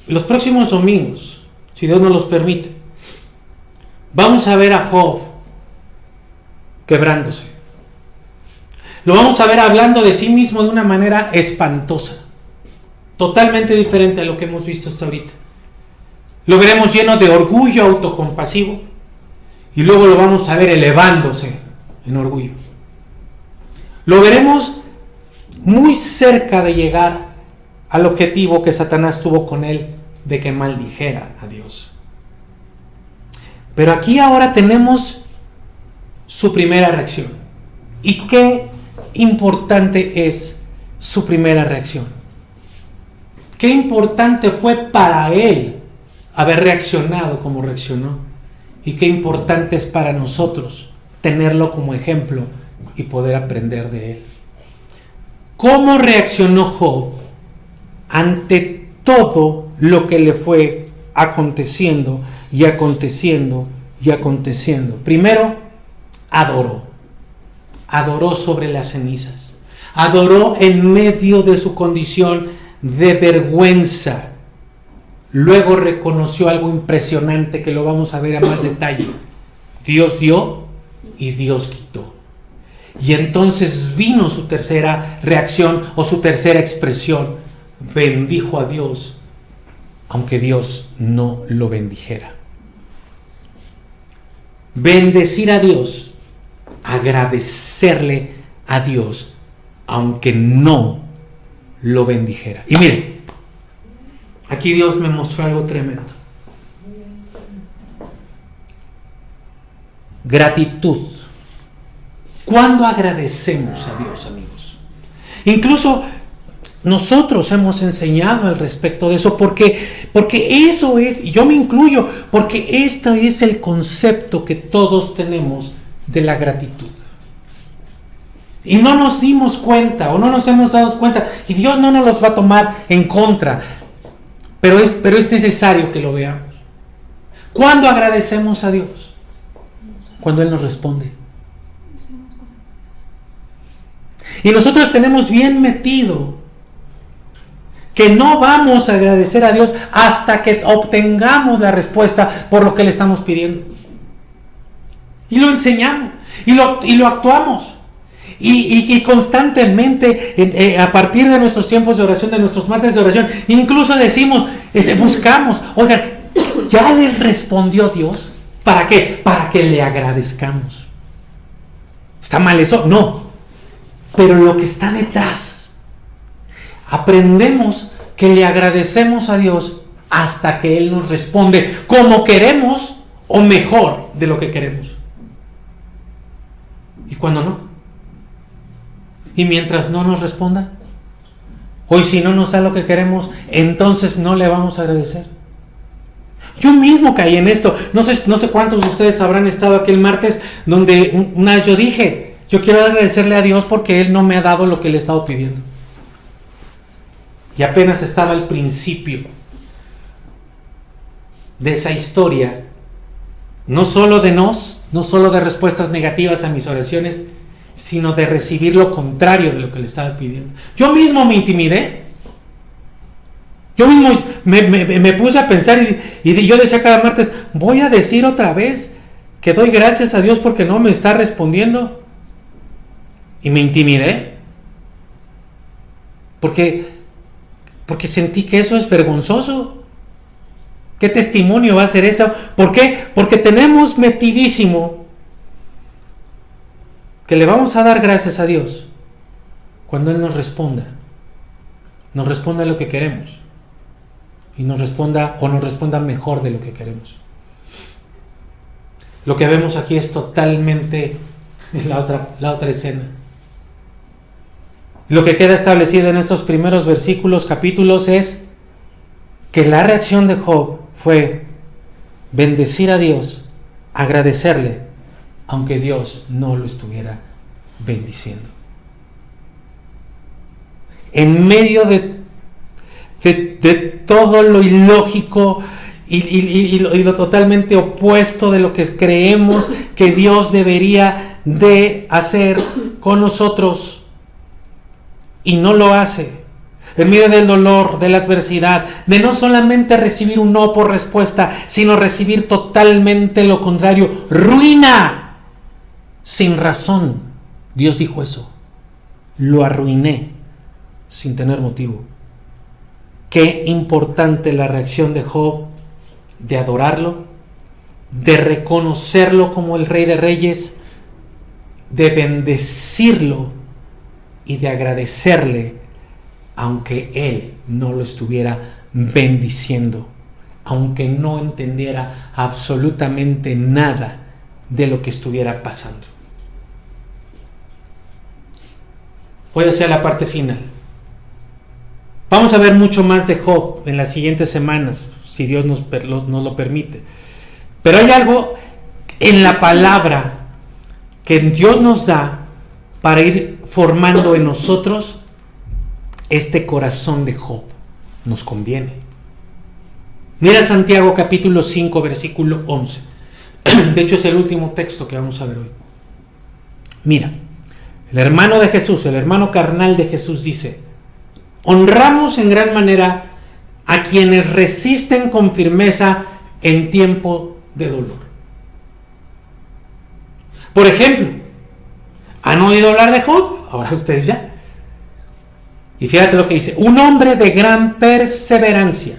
Los próximos domingos, si Dios nos los permite, vamos a ver a Job quebrándose. Lo vamos a ver hablando de sí mismo de una manera espantosa, totalmente diferente a lo que hemos visto hasta ahorita. Lo veremos lleno de orgullo autocompasivo y luego lo vamos a ver elevándose en orgullo. Lo veremos muy cerca de llegar al objetivo que Satanás tuvo con él de que maldijera a Dios. Pero aquí ahora tenemos su primera reacción. ¿Y qué importante es su primera reacción? Qué importante fue para él haber reaccionado como reaccionó. Y qué importante es para nosotros tenerlo como ejemplo y poder aprender de él. ¿Cómo reaccionó Job ante todo lo que le fue aconteciendo y aconteciendo y aconteciendo? Primero, adoró. Adoró sobre las cenizas. Adoró en medio de su condición de vergüenza. Luego reconoció algo impresionante que lo vamos a ver a más detalle. Dios dio y Dios quitó. Y entonces vino su tercera reacción o su tercera expresión. Bendijo a Dios, aunque Dios no lo bendijera. Bendecir a Dios, agradecerle a Dios, aunque no lo bendijera. Y miren, aquí Dios me mostró algo tremendo. Gratitud. ¿Cuándo agradecemos a Dios, amigos? Incluso nosotros hemos enseñado al respecto de eso, porque eso es, y yo me incluyo, porque este es el concepto que todos tenemos de la gratitud. Y no nos dimos cuenta, o no nos hemos dado cuenta, y Dios no nos los va a tomar en contra, pero es necesario que lo veamos. ¿Cuándo agradecemos a Dios? Cuando Él nos responde. Y nosotros tenemos bien metido que no vamos a agradecer a Dios hasta que obtengamos la respuesta por lo que le estamos pidiendo. Y lo enseñamos, y lo actuamos. Y constantemente, a partir de nuestros tiempos de oración, de nuestros martes de oración, incluso decimos, buscamos, oigan, ya le respondió Dios. ¿Para qué? Para que le agradezcamos. ¿Está mal eso? No. Pero lo que está detrás, aprendemos que le agradecemos a Dios hasta que Él nos responde como queremos o mejor de lo que queremos. ¿Y cuando no? Y mientras no nos responda, o si no nos da lo que queremos, entonces no le vamos a agradecer. Yo mismo caí en esto. No sé cuántos de ustedes habrán estado aquel martes donde una vez yo dije, yo quiero agradecerle a Dios porque Él no me ha dado lo que le he estado pidiendo. Y apenas estaba el principio de esa historia, no solo de respuestas negativas a mis oraciones, sino de recibir lo contrario de lo que le estaba pidiendo. Yo mismo me intimidé. Yo mismo me puse a pensar y yo decía cada martes, voy a decir otra vez que doy gracias a Dios porque no me está respondiendo. Y me intimidé. Porque sentí que eso es vergonzoso. ¿Qué testimonio va a ser eso? ¿Por qué? Porque tenemos metidísimo que le vamos a dar gracias a Dios cuando Él nos responda lo que queremos y nos responda mejor de lo que queremos. Lo que vemos aquí es totalmente la otra escena. Lo que queda establecido en estos primeros versículos, capítulos, es que la reacción de Job fue bendecir a Dios, agradecerle, aunque Dios no lo estuviera bendiciendo. En medio de todo lo ilógico y lo totalmente opuesto de lo que creemos que Dios debería de hacer con nosotros, y no lo hace. En medio del dolor, de la adversidad, de no solamente recibir un no por respuesta, sino recibir totalmente lo contrario, ruina, sin razón. Dios dijo eso. Lo arruiné sin tener motivo. Qué importante la reacción de Job, de adorarlo, de reconocerlo como el Rey de Reyes, de bendecirlo y de agradecerle, aunque él no lo estuviera bendiciendo, aunque no entendiera absolutamente nada de lo que estuviera pasando. Puede ser la parte final. Vamos a ver mucho más de Job en las siguientes semanas, si Dios nos lo permite. Pero hay algo en la palabra que Dios nos da para ir formando en nosotros este corazón de Job. Nos conviene. Mira Santiago capítulo 5 versículo 11. De hecho es el último texto que vamos a ver hoy. Mira, el hermano de Jesús, el hermano carnal de Jesús dice: honramos en gran manera a quienes resisten con firmeza en tiempo de dolor. Por ejemplo, ¿han oído hablar de Job? Ahora ustedes ya. Y fíjate lo que dice: un hombre de gran perseverancia.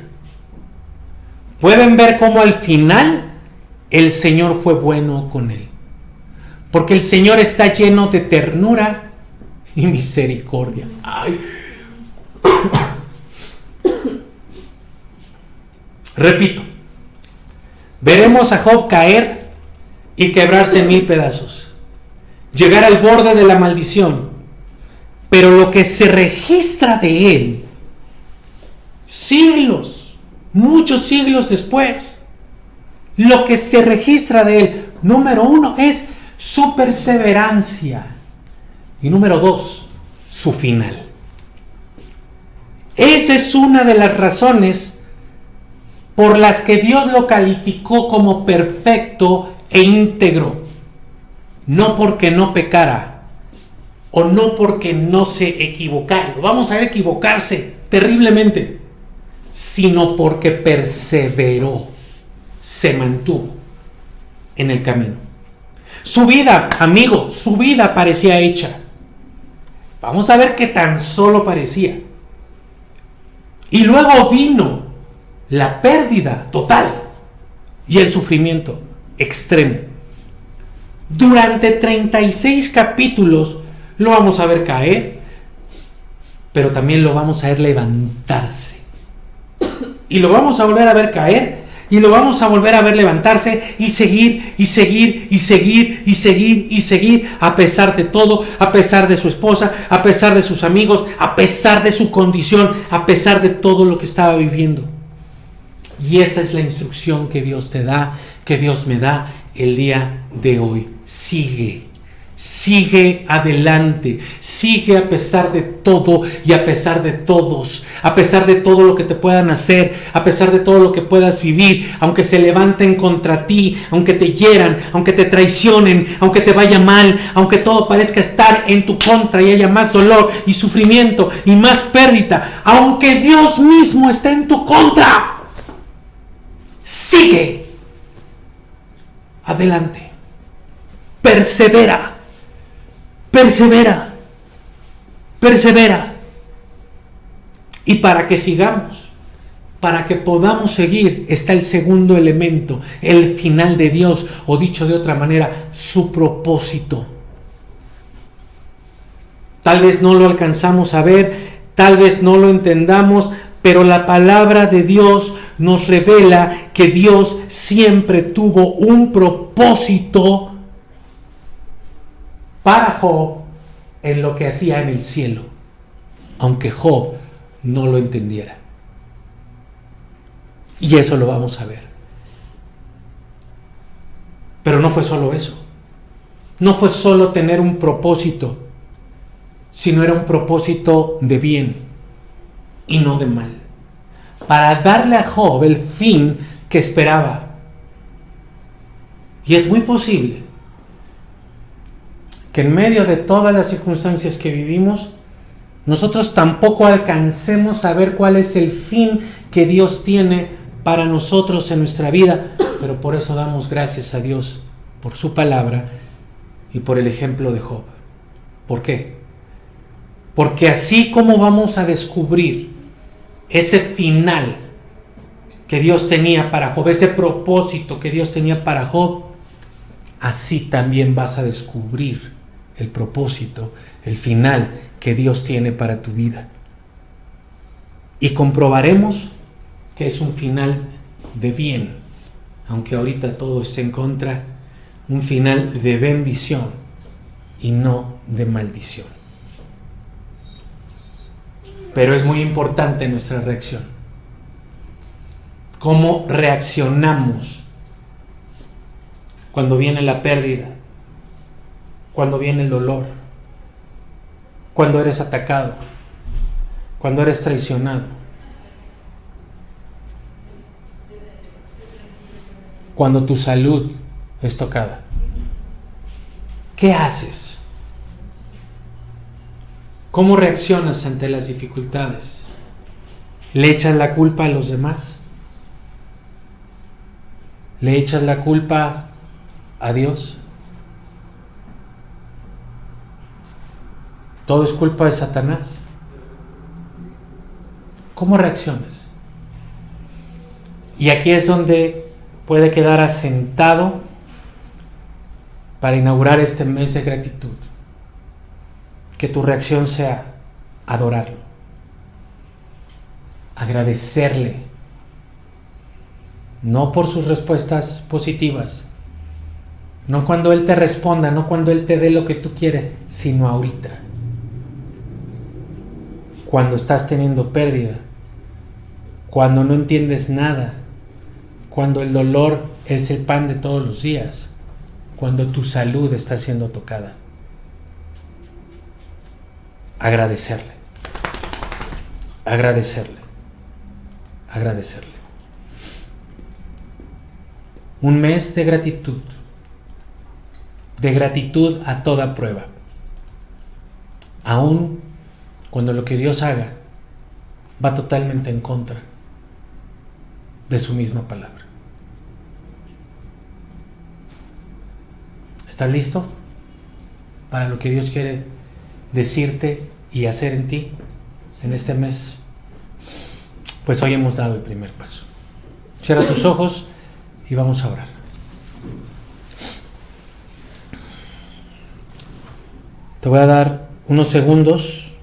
Pueden ver cómo al final el Señor fue bueno con él. Porque el Señor está lleno de ternura y misericordia. Ay. Repito, veremos a Job caer y quebrarse en 1000 pedazos, llegar al borde de la maldición, pero lo que se registra de él, siglos, muchos siglos después, lo que se registra de él, número 1, es su perseverancia, y número 2, su final. Esa es una de las razones por las que Dios lo calificó como perfecto e íntegro. No porque no pecara, o no porque no se equivocara, lo vamos a ver equivocarse terriblemente, sino porque perseveró, se mantuvo en el camino. Su vida, amigo, su vida parecía hecha. Vamos a ver qué tan solo parecía. Y luego vino la pérdida total y el sufrimiento extremo. Durante 36 capítulos lo vamos a ver caer, pero también lo vamos a ver levantarse. Y lo vamos a volver a ver caer, y lo vamos a volver a ver levantarse y seguir, y seguir, y seguir, y seguir, y seguir, a pesar de todo, a pesar de su esposa, a pesar de sus amigos, a pesar de su condición, a pesar de todo lo que estaba viviendo. Y esa es la instrucción que Dios te da, que Dios me da el día de hoy. Sigue adelante, sigue a pesar de todo y a pesar de todos, a pesar de todo lo que te puedan hacer, a pesar de todo lo que puedas vivir, aunque se levanten contra ti, aunque te hieran, aunque te traicionen, aunque te vaya mal, aunque todo parezca estar en tu contra y haya más dolor y sufrimiento y más pérdida, aunque Dios mismo esté en tu contra, sigue adelante, persevera. Y para que sigamos, para que podamos seguir, está el segundo elemento, el final de Dios, o dicho de otra manera, su propósito. Tal vez no lo alcanzamos a ver, tal vez no lo entendamos, pero la palabra de Dios nos revela que Dios siempre tuvo un propósito para Job en lo que hacía en el cielo. aunque Job no lo entendiera. Y eso lo vamos a ver. Pero no fue solo eso. No fue solo tener un propósito, sino era un propósito de bien y no de mal, para darle a Job el fin que esperaba. Y es muy posible que en medio de todas las circunstancias que vivimos, nosotros tampoco alcancemos a ver cuál es el fin que Dios tiene para nosotros en nuestra vida, pero por eso damos gracias a Dios por su palabra y por el ejemplo de Job. ¿Por qué? Porque así como vamos a descubrir ese final que Dios tenía para Job, ese propósito que Dios tenía para Job, así también vas a descubrir el propósito, el final que Dios tiene para tu vida. Y comprobaremos que es un final de bien, aunque ahorita todo esté en contra, un final de bendición y no de maldición. Pero es muy importante nuestra reacción. ¿Cómo reaccionamos cuando viene la pérdida? Cuando viene el dolor, cuando eres atacado, cuando eres traicionado, cuando tu salud es tocada. ¿Qué haces? ¿Cómo reaccionas ante las dificultades? ¿Le echas la culpa a los demás? ¿Le echas la culpa a Dios? ¿Todo es culpa de Satanás? ¿Cómo reaccionas? Y aquí es donde puede quedar asentado para inaugurar este mes de gratitud. Que tu reacción sea adorarlo, agradecerle, no por sus respuestas positivas, no cuando Él te responda, no cuando Él te dé lo que tú quieres, sino ahorita. Cuando estás teniendo pérdida, cuando no entiendes nada, cuando el dolor es el pan de todos los días, cuando tu salud está siendo tocada. Agradecerle, agradecerle, agradecerle. Un mes de gratitud a toda prueba. Aún cuando lo que Dios haga va totalmente en contra de su misma palabra. ¿Estás listo para lo que Dios quiere decirte y hacer en ti en este mes? Pues hoy hemos dado el primer paso. Cierra tus ojos y vamos a orar. Te voy a dar unos segundos.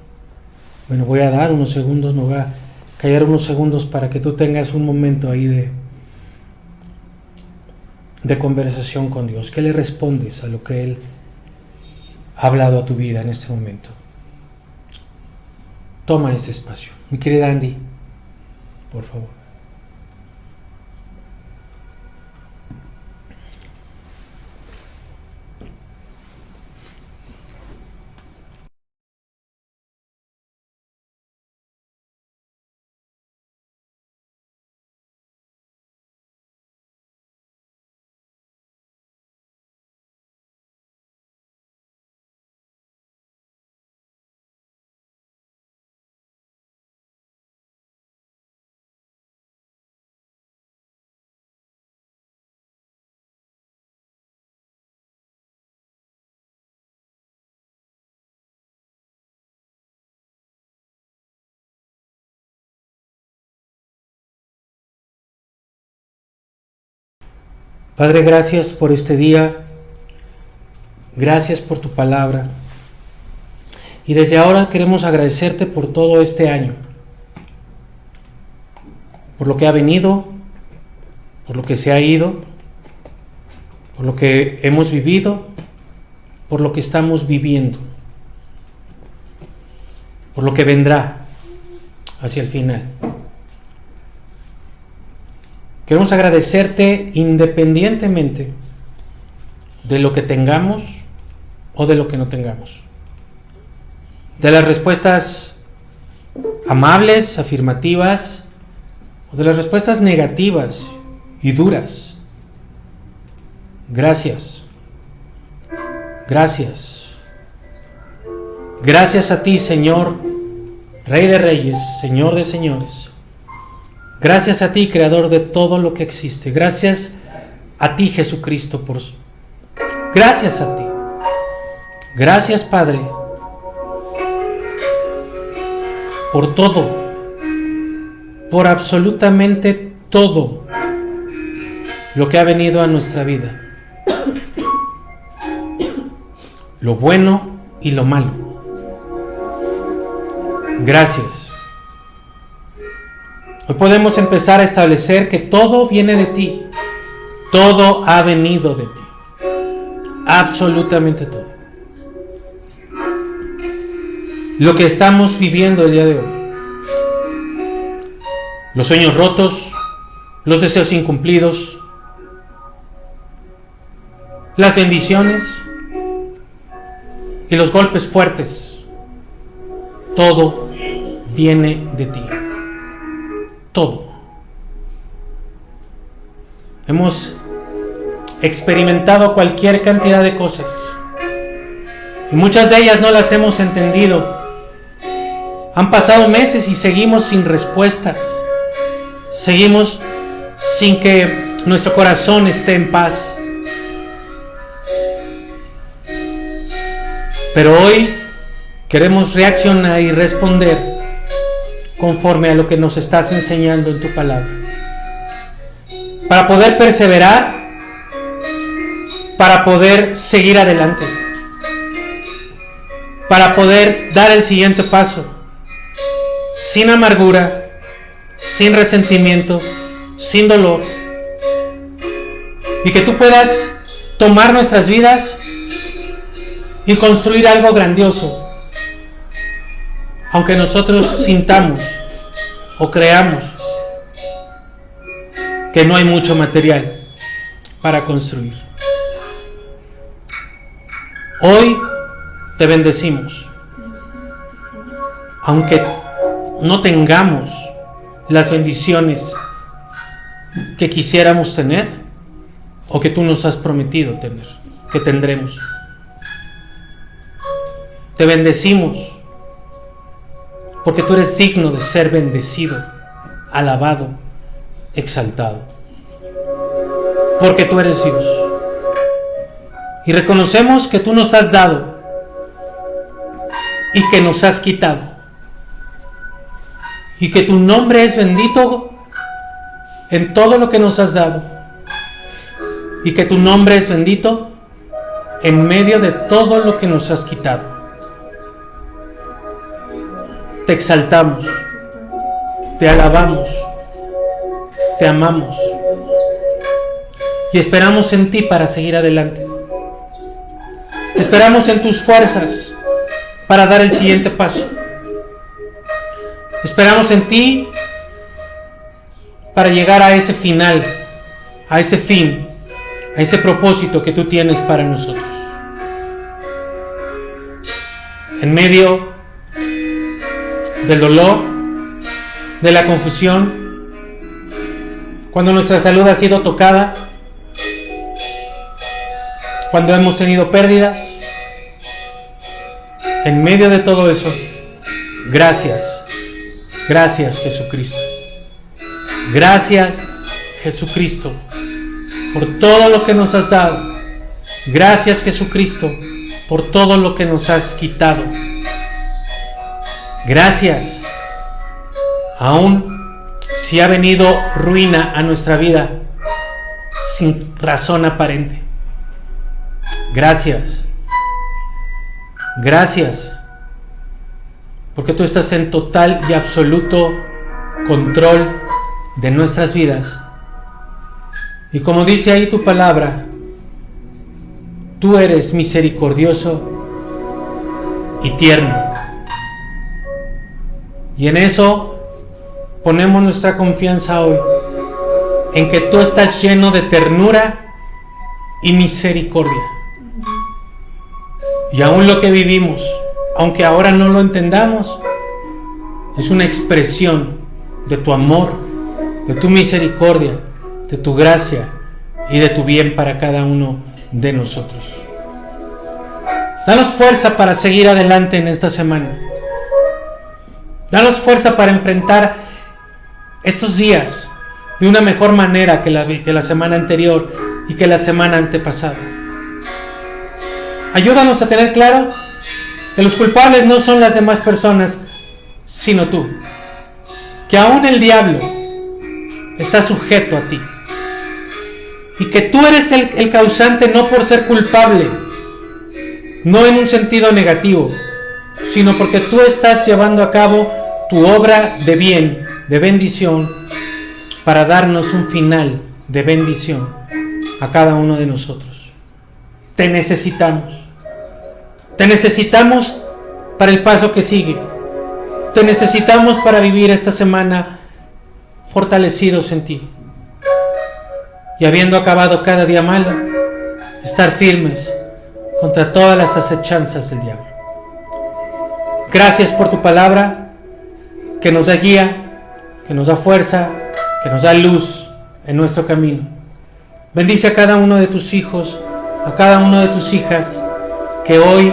Bueno, voy a dar unos segundos, me voy a callar unos segundos para que tú tengas un momento ahí de conversación con Dios. ¿Qué le respondes a lo que Él ha hablado a tu vida en este momento? Toma ese espacio. Mi querida Andy, por favor. Padre, gracias por este día, gracias por tu palabra, y desde ahora queremos agradecerte por todo este año, por lo que ha venido, por lo que se ha ido, por lo que hemos vivido, por lo que estamos viviendo. por lo que vendrá hacia el final. Queremos agradecerte independientemente de lo que tengamos o de lo que no tengamos. De las respuestas amables, afirmativas, o de las respuestas negativas y duras. Gracias. Gracias. Gracias a ti, Señor, Rey de Reyes, Señor de Señores. Gracias a ti, Creador de todo lo que existe. Gracias a ti, Jesucristo, gracias a ti. Gracias, Padre, por todo, por absolutamente todo lo que ha venido a nuestra vida. Lo bueno y lo malo. Gracias. Hoy podemos empezar a establecer que todo viene de ti. Todo ha venido de ti. Absolutamente todo. Lo que estamos viviendo el día de hoy. Los sueños rotos, los deseos incumplidos, las bendiciones y los golpes fuertes. Todo viene de ti. Todo. Hemos experimentado cualquier cantidad de cosas y muchas de ellas no las hemos entendido. Han pasado meses y seguimos sin respuestas. Seguimos sin que nuestro corazón esté en paz. Pero hoy queremos reaccionar y responder conforme a lo que nos estás enseñando en tu palabra, para poder perseverar, para poder seguir adelante, para poder dar el siguiente paso, sin amargura, sin resentimiento, sin dolor, y que tú puedas tomar nuestras vidas y construir algo grandioso. Aunque nosotros sintamos o creamos que no hay mucho material para construir. Hoy te bendecimos. Aunque no tengamos las bendiciones que quisiéramos tener o que tú nos has prometido tener, que tendremos. Te bendecimos porque tú eres digno de ser bendecido, alabado, exaltado. Porque tú eres Dios. Y reconocemos que tú nos has dado y que nos has quitado. Y que tu nombre es bendito en todo lo que nos has dado. Y que tu nombre es bendito en medio de todo lo que nos has quitado. Te exaltamos, te alabamos, te amamos y esperamos en ti para seguir adelante. Esperamos en tus fuerzas para dar el siguiente paso. Esperamos en ti para llegar a ese final, a ese fin, a ese propósito que tú tienes para nosotros. En medio del dolor, de la confusión, cuando nuestra salud ha sido tocada, cuando hemos tenido pérdidas, en medio de todo eso, gracias, gracias Jesucristo, gracias Jesucristo por todo lo que nos has dado, gracias Jesucristo por todo lo que nos has quitado. Gracias, aun si ha venido ruina a nuestra vida sin razón aparente. Gracias, gracias, porque tú estás en total y absoluto control de nuestras vidas. Y como dice ahí tu palabra, tú eres misericordioso y tierno. Y en eso ponemos nuestra confianza hoy, en que tú estás lleno de ternura y misericordia. Y aún lo que vivimos, aunque ahora no lo entendamos, es una expresión de tu amor, de tu misericordia, de tu gracia y de tu bien para cada uno de nosotros. Danos fuerza para seguir adelante en esta semana. Danos fuerza para enfrentar estos días de una mejor manera que la semana anterior y que la semana antepasada. Ayúdanos a tener claro que los culpables no son las demás personas, sino tú. Que aún el diablo está sujeto a ti. Y que tú eres el causante no por ser culpable, no en un sentido negativo, sino porque tú estás llevando a cabo tu obra de bien, de bendición, para darnos un final de bendición a cada uno de nosotros. Te necesitamos. Te necesitamos para el paso que sigue. Te necesitamos para vivir esta semana fortalecidos en ti. Y habiendo acabado cada día malo, estar firmes contra todas las acechanzas del diablo. Gracias por tu palabra, que nos da guía, que nos da fuerza, que nos da luz en nuestro camino. Bendice a cada uno de tus hijos, a cada una de tus hijas, que hoy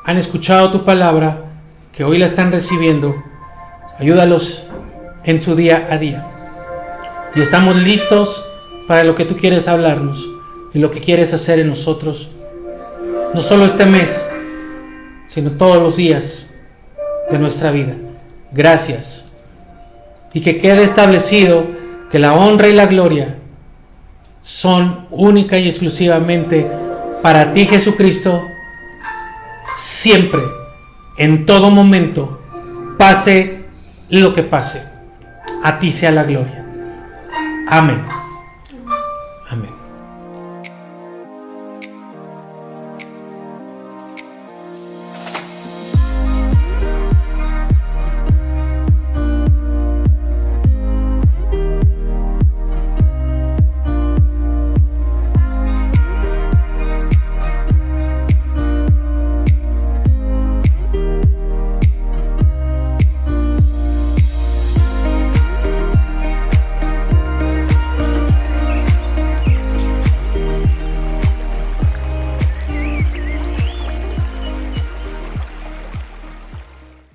han escuchado tu palabra, que hoy la están recibiendo. Ayúdalos en su día a día. Y estamos listos para lo que tú quieres hablarnos y lo que quieres hacer en nosotros, no solo este mes, sino todos los días de nuestra vida. Gracias. Y que quede establecido que la honra y la gloria son única y exclusivamente para ti, Jesucristo, siempre, en todo momento, pase lo que pase. A ti sea la gloria. Amén.